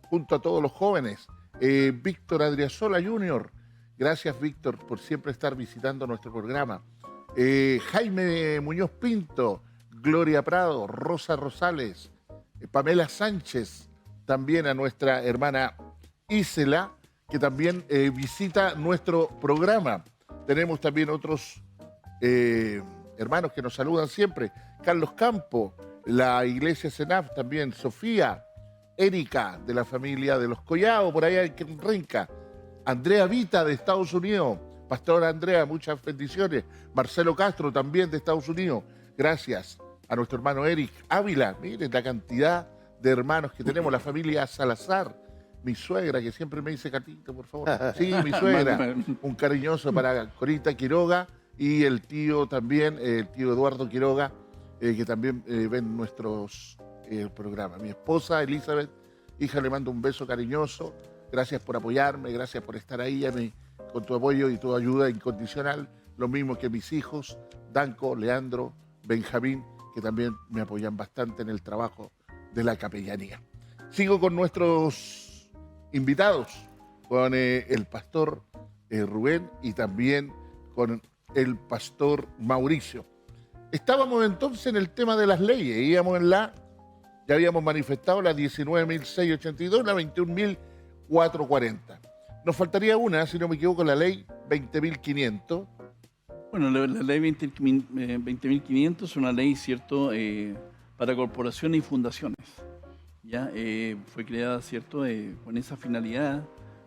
junto a todos los jóvenes, Víctor Adriasola Jr., gracias Víctor por siempre estar visitando nuestro programa, Jaime Muñoz Pinto, Gloria Prado, Rosa Rosales, Pamela Sánchez, también a nuestra hermana Isela, que también visita nuestro programa. Tenemos también otros hermanos que nos saludan siempre. Carlos Campo, la iglesia Senaf también, Sofía, Erika, de la familia de los Collao, por allá en Renca. Andrea Vita, de Estados Unidos. Pastora Andrea, muchas bendiciones. Marcelo Castro, también de Estados Unidos. Gracias a nuestro hermano Eric Ávila. Miren la cantidad de hermanos que tenemos. La familia Salazar, mi suegra, que siempre me dice Catito, por favor. Sí, mi suegra. Un cariñoso para Corita Quiroga y el tío también, el tío Eduardo Quiroga, que también ven nuestros programas. Mi esposa Elizabeth, hija, le mando un beso cariñoso. Gracias por apoyarme, gracias por estar ahí con tu apoyo y tu ayuda incondicional. Lo mismo que mis hijos, Danco, Leandro, Benjamín, que también me apoyan bastante en el trabajo de la capellanía. Sigo con nuestros invitados, con el pastor Rubén y también con el pastor Mauricio. Estábamos entonces en el tema de las leyes, íbamos ya habíamos manifestado la 19.682, la 21.440. Nos faltaría una, si no me equivoco, la ley 20.500. Bueno, la ley 20.500 es una ley, ¿cierto?, para corporaciones y fundaciones. Ya fue creada, ¿cierto?, con esa finalidad.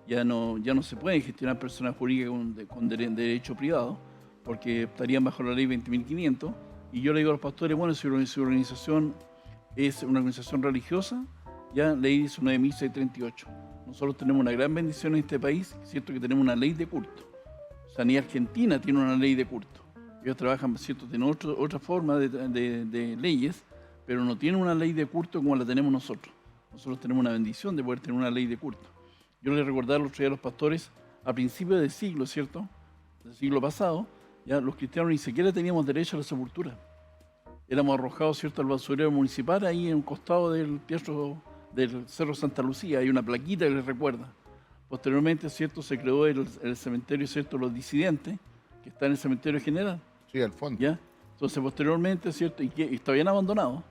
Ya no se pueden gestionar personas jurídicas con derecho privado, porque estarían bajo la ley 20.500. Y yo le digo a los pastores, bueno, si su organización es una organización religiosa, ya ley 19.638. Nosotros tenemos una gran bendición en este país, ¿cierto?, que tenemos una ley de culto. O sea, ni Argentina tiene una ley de culto. Ellos trabajan, ¿cierto?, tienen otra forma de leyes, pero no tienen una ley de culto como la tenemos nosotros. Nosotros tenemos una bendición de poder tener una ley de culto. Yo les recordaba el otro día a los pastores, a principios del siglo, ¿cierto?, del siglo pasado, ya los cristianos ni siquiera teníamos derecho a la sepultura. Éramos arrojados, ¿cierto?, al basurero municipal, ahí en un costado del teatro del Cerro Santa Lucía. Hay una plaquita que les recuerda. Posteriormente, ¿cierto?, se creó el cementerio, ¿cierto?, Los Disidentes, que está en el cementerio general. Sí, al fondo. ¿Ya? Entonces, posteriormente, ¿cierto?, y está bien abandonado.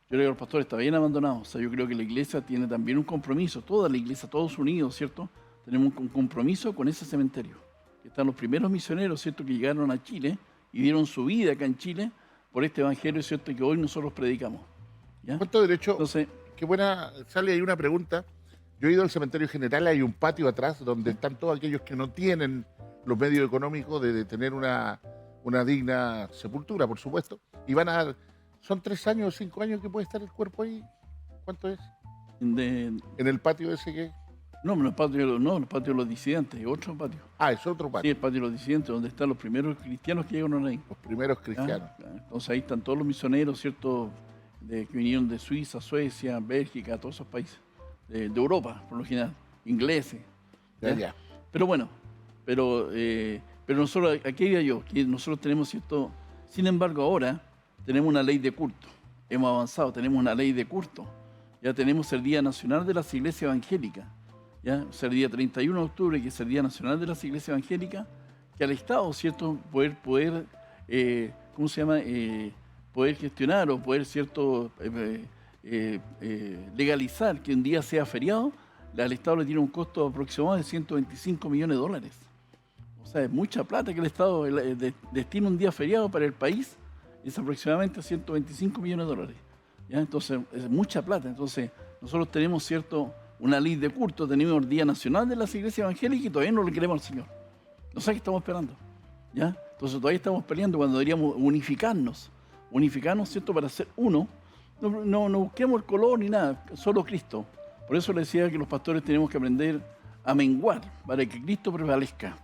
Yo le digo al pastor, está bien abandonado. O sea, yo creo que la iglesia tiene también un compromiso, toda la iglesia, todos unidos, ¿cierto?, tenemos un compromiso con ese cementerio. Están los primeros misioneros, ¿cierto?, que llegaron a Chile y dieron su vida acá en Chile por este evangelio, ¿cierto?, que hoy nosotros predicamos. ¿Ya? ¿Cuánto derecho? Entonces, qué buena, sale ahí una pregunta. Yo he ido al cementerio general, hay un patio atrás donde están todos aquellos que no tienen los medios económicos de tener una digna sepultura, por supuesto. Y van a, son 3 años o 5 años que puede estar el cuerpo ahí. ¿Cuánto es? En el patio ese que... No, el patio de los disidentes, otro patio. Ah, es otro patio. Sí, el patio de los disidentes, donde están los primeros cristianos que llegaron ahí. Los primeros cristianos. Entonces ahí están todos los misioneros, ¿cierto?, que vinieron de Suiza, Suecia, Bélgica, todos esos países. De Europa, por lo general, ingleses. Ya. Pero bueno, pero nosotros, aquí iba yo, que nosotros tenemos cierto... Sin embargo, ahora tenemos una ley de culto. Hemos avanzado, tenemos una ley de culto. Ya tenemos el Día Nacional de las Iglesias Evangélicas. ¿Ya? O sea, el día 31 de octubre, que es el Día Nacional de las Iglesias Evangélicas, que al Estado, ¿cierto?, poder ¿cómo se llama?, poder gestionar o poder, ¿cierto?, legalizar que un día sea feriado, al Estado le tiene un costo aproximado de $125 millones. O sea, es mucha plata que el Estado destina un día feriado para el país, es aproximadamente $125 millones. ¿Ya? Entonces, es mucha plata. Entonces, nosotros tenemos, ¿cierto?, una ley de culto, tenemos el Día Nacional de las Iglesias Evangélicas y todavía no lo queremos al Señor. No sé qué estamos esperando. ¿Ya? Entonces todavía estamos peleando cuando deberíamos unificarnos, ¿cierto?, para ser uno. No busquemos el color ni nada, solo Cristo. Por eso le decía que los pastores tenemos que aprender a menguar para que Cristo prevalezca.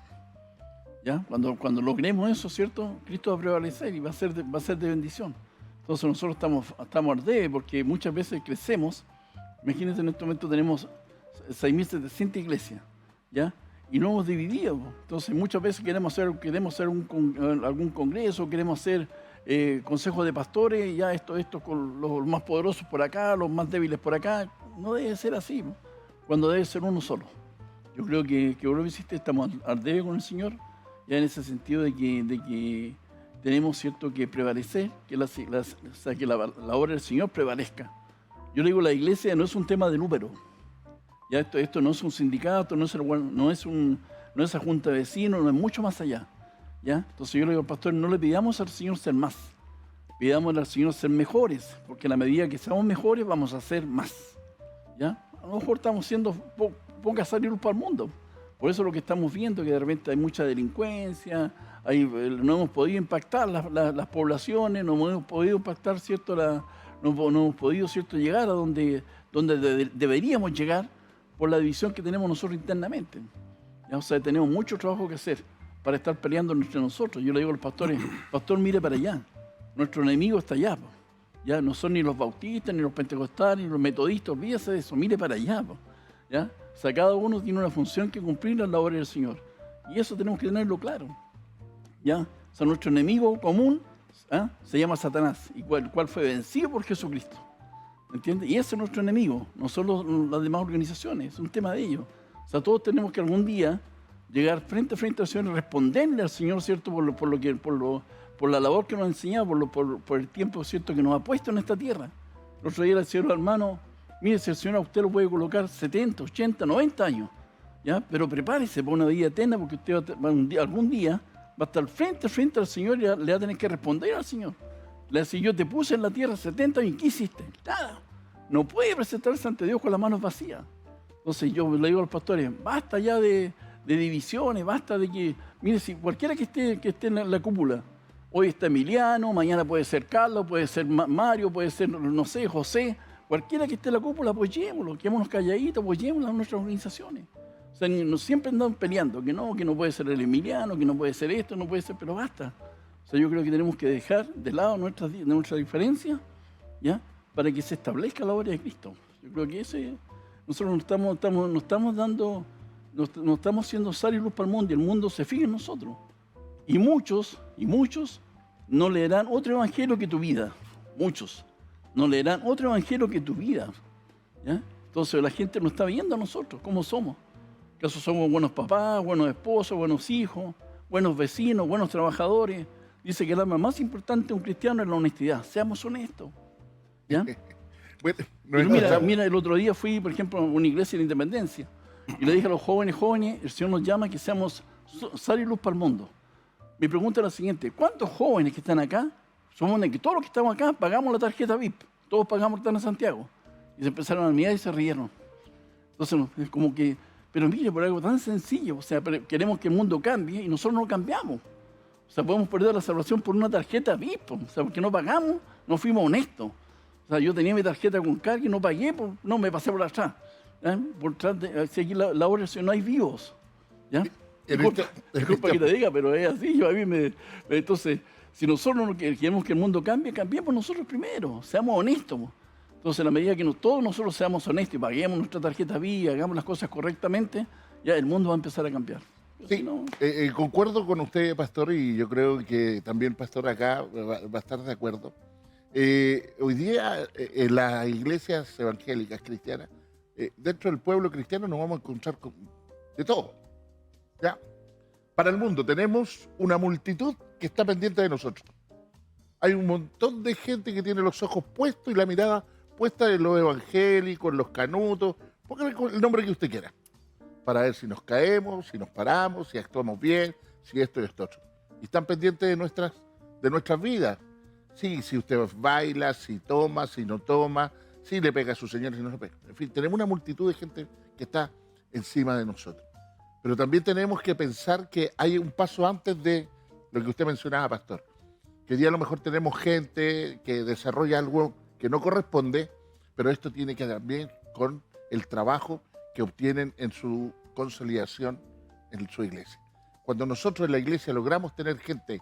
¿Ya? Cuando logremos eso, ¿cierto?, Cristo va a prevalecer y va a ser de bendición. Entonces nosotros estamos arde porque muchas veces crecemos. Imagínense, en este momento tenemos 6.700 iglesias, ¿ya? Y no hemos dividido. Entonces muchas veces queremos hacer algún congreso, queremos hacer consejos de pastores, ya esto con los más poderosos por acá, los más débiles por acá. No debe ser así, ¿no?, cuando debe ser uno solo. Yo creo que vos lo hiciste, estamos al debe con el Señor, ya en ese sentido de que tenemos, ¿cierto?, que prevalecer, que la obra del Señor prevalezca. Yo le digo, la iglesia no es un tema de número. Ya esto no es un sindicato, no es esa junta de vecinos, no es mucho más allá. ¿Ya? Entonces yo le digo al pastor, no le pidamos al Señor ser más, pidámosle al Señor ser mejores, porque a la medida que seamos mejores vamos a ser más. ¿Ya? A lo mejor estamos siendo pocas sal y luz para el mundo. Por eso lo que estamos viendo, que de repente hay mucha delincuencia, no hemos podido impactar las poblaciones, no hemos podido impactar, ¿cierto? No hemos podido, ¿cierto?, llegar a donde deberíamos llegar por la división que tenemos nosotros internamente. ¿Ya? O sea, tenemos mucho trabajo que hacer para estar peleando entre nosotros. Yo le digo a los pastores, pastor, mire para allá, nuestro enemigo está allá. Po. Ya no son ni los bautistas, ni los pentecostales, ni los metodistas, olvídese de eso, mire para allá. Po. ¿Ya? O sea, cada uno tiene una función que cumplir en la obra del Señor. Y eso tenemos que tenerlo claro. ¿Ya? O sea, nuestro enemigo común se llama Satanás, y cual fue vencido por Jesucristo. ¿Entiendes? Y ese es nuestro enemigo, no son las demás organizaciones, es un tema de ellos. O sea, todos tenemos que algún día llegar frente a frente al Señor y responderle al Señor, ¿cierto? Por la labor que nos ha enseñado, por el tiempo, ¿cierto?, que nos ha puesto en esta tierra. El otro día le decía al hermano, mire, si el Señor a usted lo puede colocar 70, 80, 90 años, ¿ya? Pero prepárese para una vida eterna, porque usted algún día va a estar frente al Señor y le va a tener que responder al Señor. Le va a decir, yo te puse en la tierra 70 años, ¿qué hiciste? Nada. No puede presentarse ante Dios con las manos vacías. Entonces yo le digo a los pastores, basta ya de divisiones, basta de que, mire, si cualquiera que esté en la cúpula, hoy está Emiliano, mañana puede ser Carlos, puede ser Mario, puede ser, no sé, José, cualquiera que esté en la cúpula, apoyémoslo, quedémonos calladitos, apoyémoslo a nuestras organizaciones. O sea, siempre andan peleando, que no puede ser el Emiliano, que no puede ser esto, no puede ser, pero basta. O sea, yo creo que tenemos que dejar de lado nuestra diferencia, ¿ya?, para que se establezca la obra de Cristo. Yo creo que nosotros no estamos siendo sal y luz para el mundo, y el mundo se fija en nosotros. Y muchos no leerán otro evangelio que tu vida. Muchos no leerán otro evangelio que tu vida. ¿Ya? Entonces la gente nos está viendo a nosotros, cómo somos. ¿Acaso somos buenos papás, buenos esposos, buenos hijos, buenos vecinos, buenos trabajadores? Dice que el arma más importante de un cristiano es la honestidad. Seamos honestos. ¿Ya? Bueno, Mira, el otro día fui, por ejemplo, a una iglesia de la Independencia y le dije a los jóvenes, el Señor nos llama a que seamos sal y luz para el mundo. Mi pregunta es la siguiente, ¿cuántos jóvenes que están acá, somos de que todos los que estamos acá pagamos la tarjeta VIP? Todos pagamos la Santiago. Y se empezaron a mirar y se rieron. Entonces, es como que, pero mire, por algo tan sencillo, o sea, queremos que el mundo cambie y nosotros no cambiamos. O sea, podemos perder la salvación por una tarjeta VIP, o sea, porque no pagamos, no fuimos honestos. O sea, yo tenía mi tarjeta con carga y no pagué, no, me pasé por atrás. ¿Ya? Por atrás, si aquí la obra del Señor no hay vivos. ¿Ya? Disculpa que te diga, pero es así. Entonces, si nosotros no queremos que el mundo cambie, cambiemos nosotros primero, seamos honestos. Entonces, a la medida que todos nosotros seamos honestos y paguemos nuestra tarjeta vía, hagamos las cosas correctamente, ya el mundo va a empezar a cambiar. Sí, concuerdo con usted, pastor, y yo creo que también el pastor acá va a estar de acuerdo. Hoy día en las iglesias evangélicas cristianas, dentro del pueblo cristiano nos vamos a encontrar con de todo. ¿Ya? Para el mundo tenemos una multitud que está pendiente de nosotros. Hay un montón de gente que tiene los ojos puestos y la mirada puesta en los evangélicos, en los canutos, póngale el nombre que usted quiera, para ver si nos caemos, si nos paramos, si actuamos bien, si esto y esto otro. Y están pendientes de nuestras vidas. Sí, si usted baila, si toma, si no toma, si le pega a su señor, si no le pega. En fin, tenemos una multitud de gente que está encima de nosotros. Pero también tenemos que pensar que hay un paso antes de lo que usted mencionaba, pastor. Que hoy día a lo mejor tenemos gente que desarrolla algo que no corresponde, pero esto tiene que ver también con el trabajo que obtienen en su consolidación en su iglesia. Cuando nosotros en la iglesia logramos tener gente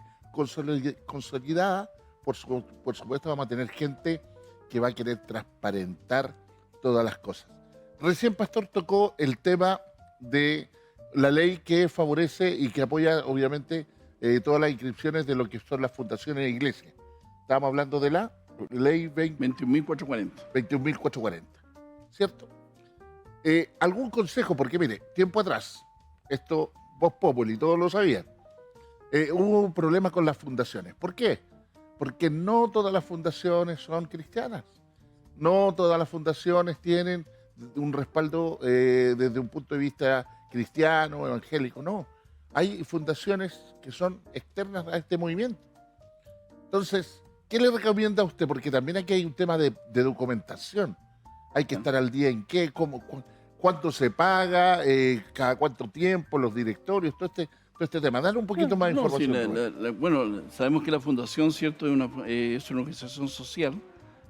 consolidada, por supuesto vamos a tener gente que va a querer transparentar todas las cosas. Recién, pastor, tocó el tema de la ley que favorece y que apoya, obviamente, todas las inscripciones de lo que son las fundaciones de iglesia. Estábamos hablando de la ley 21.440. 21.440, ¿cierto? ¿Algún consejo? Porque, mire, tiempo atrás, esto, Voz Populi, todos lo sabían, hubo un problema con las fundaciones. ¿Por qué? Porque no todas las fundaciones son cristianas. No todas las fundaciones tienen un respaldo desde un punto de vista cristiano, evangélico, no. Hay fundaciones que son externas a este movimiento. Entonces, ¿qué le recomienda a usted? Porque también aquí hay un tema de documentación. Hay que estar al día en qué, cómo, cuánto se paga, cada cuánto tiempo, los directorios, todo este tema. Dale un poquito más de No, sí, información. bueno, sabemos que la fundación, ¿cierto?, es una organización social,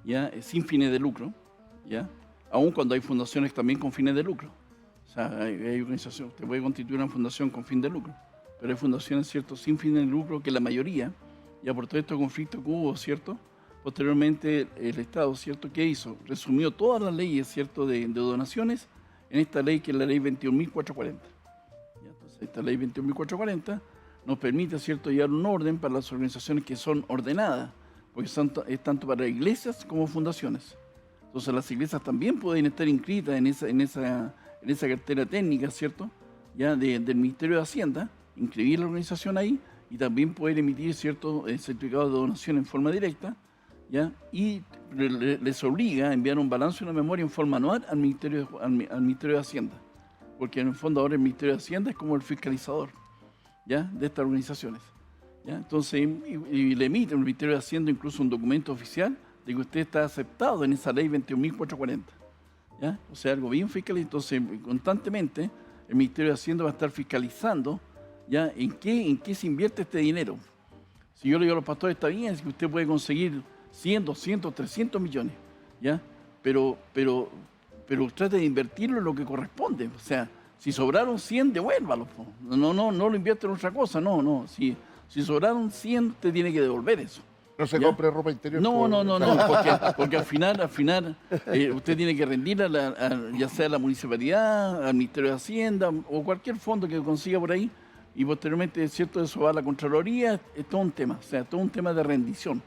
¿ya? Sin fines de lucro, ¿ya? Aun cuando hay fundaciones también con fines de lucro. O sea, hay organizaciones, usted puede constituir una fundación con fin de lucro, pero hay fundaciones, ¿cierto?, sin fines de lucro, que la mayoría, ya por todo este conflicto que hubo, ¿cierto?, posteriormente el Estado, ¿cierto?, ¿qué hizo? Resumió todas las leyes, ¿cierto?, de donaciones en esta ley que es la ley 21.440. Entonces, esta ley 21.440 nos permite, ¿cierto?, llevar un orden para las organizaciones que son ordenadas, porque es tanto para iglesias como fundaciones. Entonces, las iglesias también pueden estar inscritas en esa cartera técnica, ¿cierto?, ya del Ministerio de Hacienda, inscribir la organización ahí y también poder emitir, ¿cierto?, certificados de donación en forma directa, ¿ya? Y les obliga a enviar un balance y una memoria en forma anual al Ministerio de Hacienda, porque en el fondo ahora el Ministerio de Hacienda es como el fiscalizador, ¿ya?, de estas organizaciones, ¿ya? Entonces, y le emite el Ministerio de Hacienda incluso un documento oficial de que usted está aceptado en esa ley 21.440, ¿ya? O sea, algo bien fiscal. Entonces, constantemente el Ministerio de Hacienda va a estar fiscalizando, ¿ya?, en qué se invierte este dinero. Si yo le digo a los pastores, está bien, es que usted puede conseguir 100, 200, 300 millones, ¿ya? Pero trate de invertirlo en lo que corresponde. O sea, si sobraron 100, devuélvalo. No lo invierte en otra cosa, no. Si sobraron 100, usted tiene que devolver eso. No se ¿ya? compre ropa interior. No, porque al final usted tiene que rendir ya sea a la municipalidad, al Ministerio de Hacienda o cualquier fondo que consiga por ahí, y posteriormente, ¿cierto?, eso va a la Contraloría, es todo un tema, o sea, todo un tema de rendición.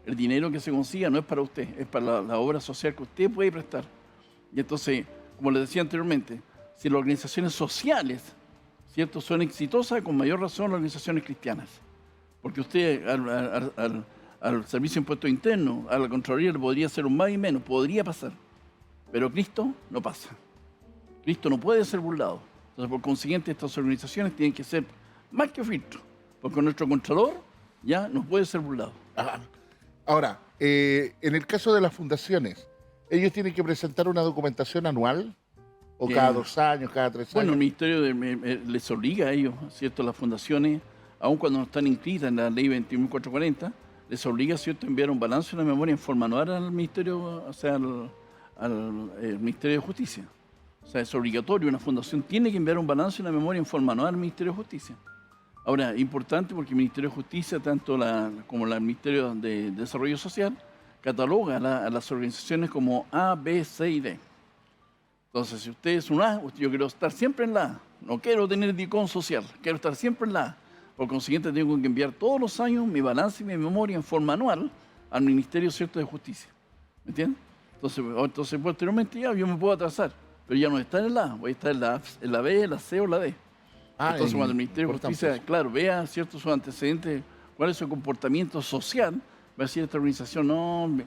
El dinero que se consiga no es para usted, es para la obra social que usted puede prestar. Y entonces, como les decía anteriormente, si las organizaciones sociales, ¿cierto?, son exitosas, con mayor razón las organizaciones cristianas. Porque usted al Servicio de Impuestos Internos, a la Contraloría le podría hacer un más y menos, podría pasar. Pero Cristo no pasa. Cristo no puede ser burlado. Entonces, por consiguiente, estas organizaciones tienen que ser más que filtro, porque nuestro Contralor ya no puede ser burlado. Ajá. Ahora, en el caso de las fundaciones, ¿ellos tienen que presentar una documentación anual? ¿O cada 2 años, cada 3 años? Bueno, el Ministerio les obliga a ellos, ¿cierto?, las fundaciones, aun cuando no están inscritas en la ley 21.440, les obliga, ¿cierto?, a enviar un balance y una memoria en forma anual al Ministerio, o sea, al Ministerio de Justicia. O sea, es obligatorio, una fundación tiene que enviar un balance y una memoria en forma anual al Ministerio de Justicia. Ahora, importante porque el Ministerio de Justicia, tanto como el Ministerio de Desarrollo Social, cataloga a las organizaciones como A, B, C y D. Entonces, si usted es un A, yo quiero estar siempre en la A. No quiero tener DICOM social, quiero estar siempre en la A. Por consiguiente, tengo que enviar todos los años mi balance y mi memoria en forma anual al Ministerio, ¿cierto?, de Justicia. ¿Me entienden? Entonces, posteriormente ya yo me puedo atrasar, pero ya no está en la A, voy a estar en la B, la C o la D. Entonces, cuando el Ministerio de Justicia, claro, vea, ¿cierto?, sus antecedentes, cuál es su comportamiento social, va a decir esta organización, no,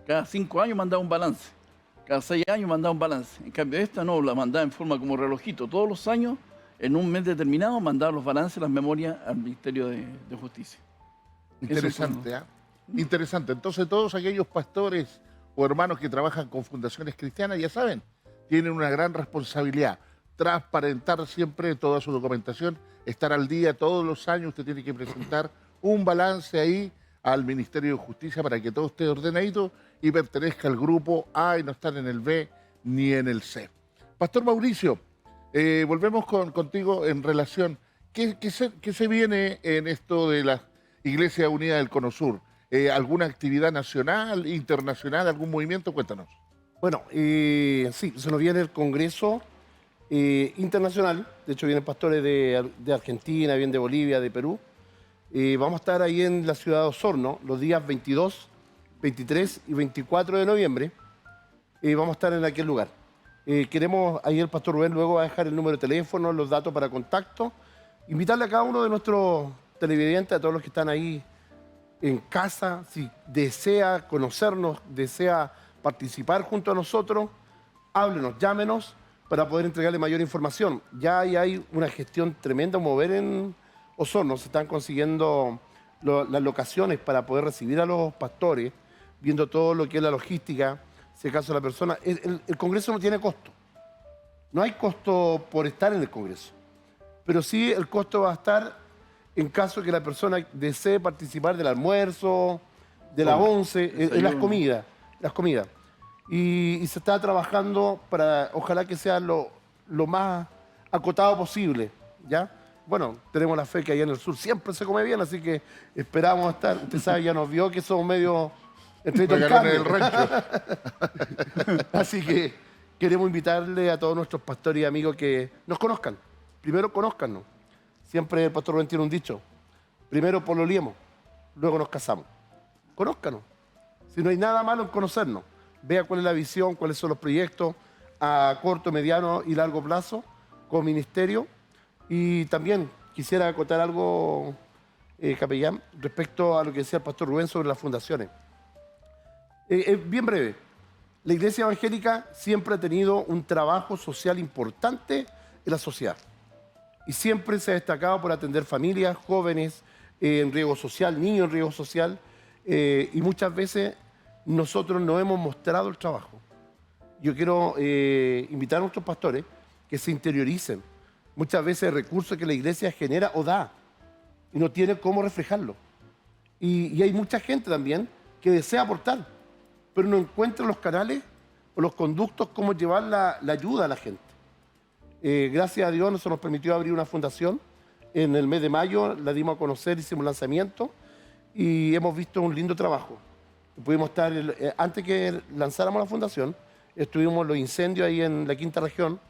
cada 5 años mandaba un balance, cada 6 años mandaba un balance. En cambio, esta no, la mandaba en forma como relojito. Todos los años, en un mes determinado, mandaba los balances, las memorias al Ministerio de Justicia. Interesante, ¿ah? Interesante. Entonces, todos aquellos pastores o hermanos que trabajan con fundaciones cristianas, ya saben, tienen una gran responsabilidad. Transparentar siempre toda su documentación, estar al día todos los años. Usted tiene que presentar un balance ahí al Ministerio de Justicia para que todo esté ordenadito y pertenezca al grupo A y no estar en el B ni en el C. Pastor Mauricio, volvemos contigo en relación. ¿Qué se viene en esto de la Iglesia Unida del Cono Sur? ¿Alguna actividad nacional, internacional, algún movimiento? Cuéntanos. Bueno, sí, se nos viene el Congreso internacional. De hecho, vienen pastores de Argentina, vienen de Bolivia, de Perú. Vamos a estar ahí en la ciudad de Osorno los días 22, 23 y 24 de noviembre. Vamos a estar en aquel lugar. Queremos, ahí el pastor Rubén luego va a dejar el número de teléfono, los datos para contacto. Invitarle a cada uno de nuestros televidentes, a todos los que están ahí en casa, si desea conocernos, desea participar junto a nosotros, háblenos, llámenos para poder entregarle mayor información. Ya ahí hay una gestión tremenda, mover en Osorno, se están consiguiendo las locaciones para poder recibir a los pastores, viendo todo lo que es la logística, si acaso la persona... El Congreso no tiene costo. No hay costo por estar en el Congreso, pero sí el costo va a estar en caso que la persona desee participar del almuerzo, de la once, en las comidas. Y se está trabajando para, ojalá que sea lo más acotado posible, ¿ya? Bueno, tenemos la fe que allá en el sur siempre se come bien, así que esperamos estar. Usted sabe, ya nos vio que somos medio entre Regalones del rancho. Así que queremos invitarle a todos nuestros pastores y amigos que nos conozcan. Primero, conózcanos. Siempre el pastor Rubén tiene un dicho. Primero pololeemos, luego nos casamos. Conózcanos. Si no hay nada malo en conocernos, vea cuál es la visión, cuáles son los proyectos a corto, mediano y largo plazo como ministerio. Y también quisiera acotar algo, capellán, respecto a lo que decía el pastor Rubén sobre las fundaciones. Bien breve. La Iglesia Evangélica siempre ha tenido un trabajo social importante en la sociedad. Y siempre se ha destacado por atender familias, jóvenes en riesgo social, niños en riesgo social. Y muchas veces nosotros no hemos mostrado el trabajo. Yo quiero invitar a nuestros pastores que se interioricen. Muchas veces el recurso que la iglesia genera o da y no tiene cómo reflejarlo. Y hay mucha gente también que desea aportar, pero no encuentra los canales o los conductos cómo llevar la ayuda a la gente. Gracias a Dios se nos permitió abrir una fundación. En el mes de mayo la dimos a conocer, hicimos lanzamiento y hemos visto un lindo trabajo. Pudimos estar, antes que lanzáramos la fundación, estuvimos en los incendios ahí en la quinta región,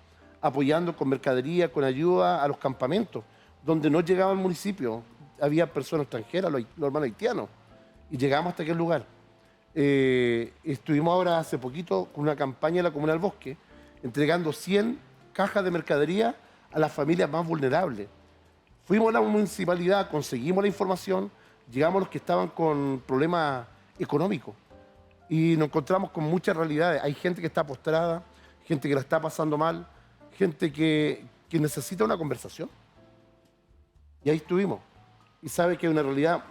apoyando con mercadería, con ayuda a los campamentos, donde no llegaba el municipio. Había personas extranjeras, los hermanos haitianos, y llegamos hasta aquel lugar. Estuvimos ahora hace poquito con una campaña en la Comuna del Bosque, entregando 100 cajas de mercadería a las familias más vulnerables. Fuimos a la municipalidad, conseguimos la información, llegamos a los que estaban con problemas económicos y nos encontramos con muchas realidades. Hay gente que está postrada, gente que la está pasando mal, gente que necesita una conversación. Y ahí estuvimos. Y sabe que es una realidad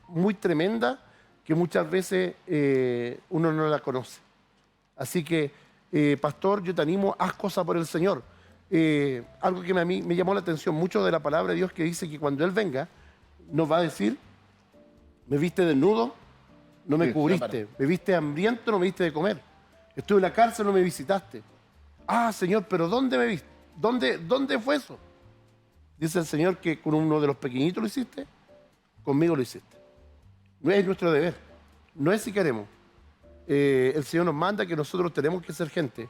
muy tremenda que muchas veces uno no la conoce. Así que, pastor, yo te animo, haz cosas por el Señor. Algo que a mí me llamó la atención mucho de la palabra de Dios, que dice que cuando Él venga, nos va a decir: me viste desnudo, no me cubriste, me viste hambriento, no me diste de comer, estuve en la cárcel, no me visitaste. Ah, Señor, pero ¿dónde me viste? ¿Dónde fue eso? Dice el Señor que con uno de los pequeñitos lo hiciste, conmigo lo hiciste. No es nuestro deber, no es si queremos. El Señor nos manda que nosotros tenemos que ser gente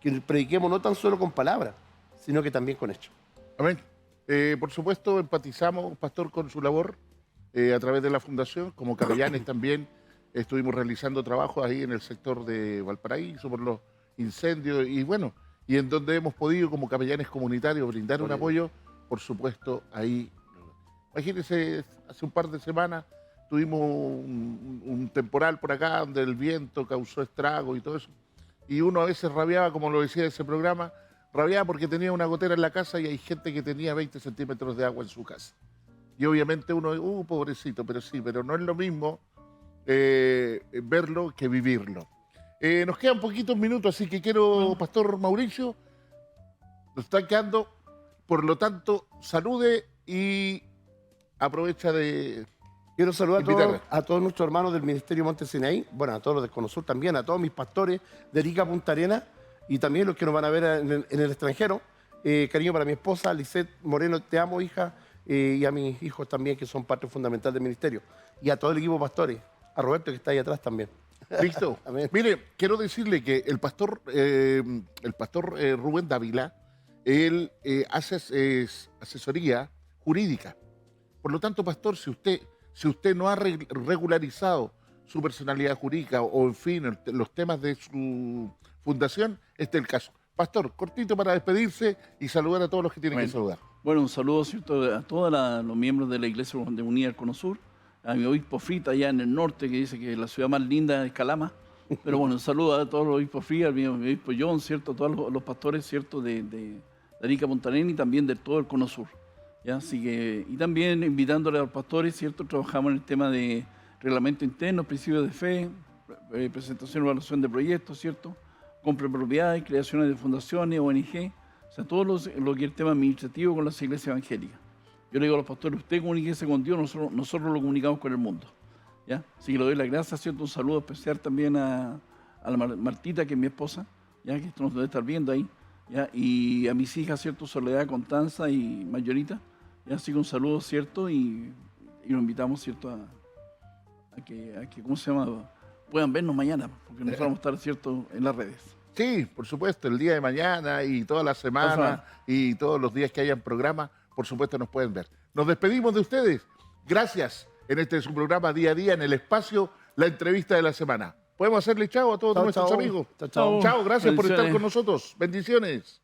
que prediquemos no tan solo con palabras, sino que también con hechos. Amén. Por supuesto, empatizamos, pastor, con su labor a través de la fundación. Como capellanes también estuvimos realizando trabajos ahí en el sector de Valparaíso por los incendios y bueno, y en donde hemos podido como capellanes comunitarios brindar un apoyo, por supuesto, ahí. Imagínense, hace un par de semanas tuvimos un temporal por acá donde el viento causó estragos y todo eso. Y uno a veces rabiaba, como lo decía ese programa, rabiaba porque tenía una gotera en la casa y hay gente que tenía 20 centímetros de agua en su casa. Y obviamente uno, pobrecito, pero no es lo mismo verlo que vivirlo. Nos quedan poquitos minutos, así que quiero, Pastor Mauricio, nos están quedando, por lo tanto, salude y aprovecha de... Quiero saludar a todos nuestros hermanos del Ministerio Monte Sinaí, bueno, a todos los de Conosur también, a todos mis pastores de Arica Punta Arenas y también los que nos van a ver en el extranjero. Cariño para mi esposa, Lisette Moreno, te amo, hija, y a mis hijos también, que son parte fundamental del ministerio. Y a todo el equipo de pastores, a Roberto, que está ahí atrás también. Listo. Mire, quiero decirle que el pastor Rubén Dávila, él hace asesoría jurídica. Por lo tanto, pastor, si usted no ha regularizado su personalidad jurídica o, en fin, los temas de su fundación, este es el caso. Pastor, cortito para despedirse y saludar a todos los que tienen que saludar. Bueno, un saludo, ¿cierto?, a todos los miembros de la Iglesia de Unida del Conosur, a mi obispo Frita allá en el norte, que dice que la ciudad más linda es Calama, Pero bueno, un saludo a todos los obispos Frías, al mismo obispo John, ¿cierto? A todos los pastores, ¿cierto? De Arica Punta Arenas y también de todo el Cono Sur. ¿Ya? Así que, y también invitándole a los pastores, ¿cierto? Trabajamos en el tema de reglamento interno, principios de fe, presentación y evaluación de proyectos, ¿cierto? Compra de propiedades, creaciones de fundaciones, ONG, o sea, todo lo que es el tema administrativo con las iglesias evangélicas. Yo le digo a los pastores, usted comuníquese con Dios, nosotros lo comunicamos con el mundo. ¿Ya? Así que le doy las gracias, ¿cierto? Un saludo especial también a la Martita, que es mi esposa, ¿ya? Que esto nos debe estar viendo ahí, ¿ya? Y a mis hijas, ¿cierto? Soledad, Constanza y Mayorita. ¿Ya? Así que un saludo, ¿cierto? Y lo invitamos, ¿cierto? A que, ¿cómo se llama? Puedan vernos mañana, porque nosotros vamos a estar, ¿cierto? En las redes. Sí, por supuesto, el día de mañana y toda la semana y todos los días que hayan programa, por supuesto nos pueden ver. Nos despedimos de ustedes. Gracias en este su programa Día a Día, en el espacio La Entrevista de la Semana. Podemos hacerle chao a todos nuestros amigos. Chao. Chao, gracias por estar Bendiciones. con nosotros. Bendiciones.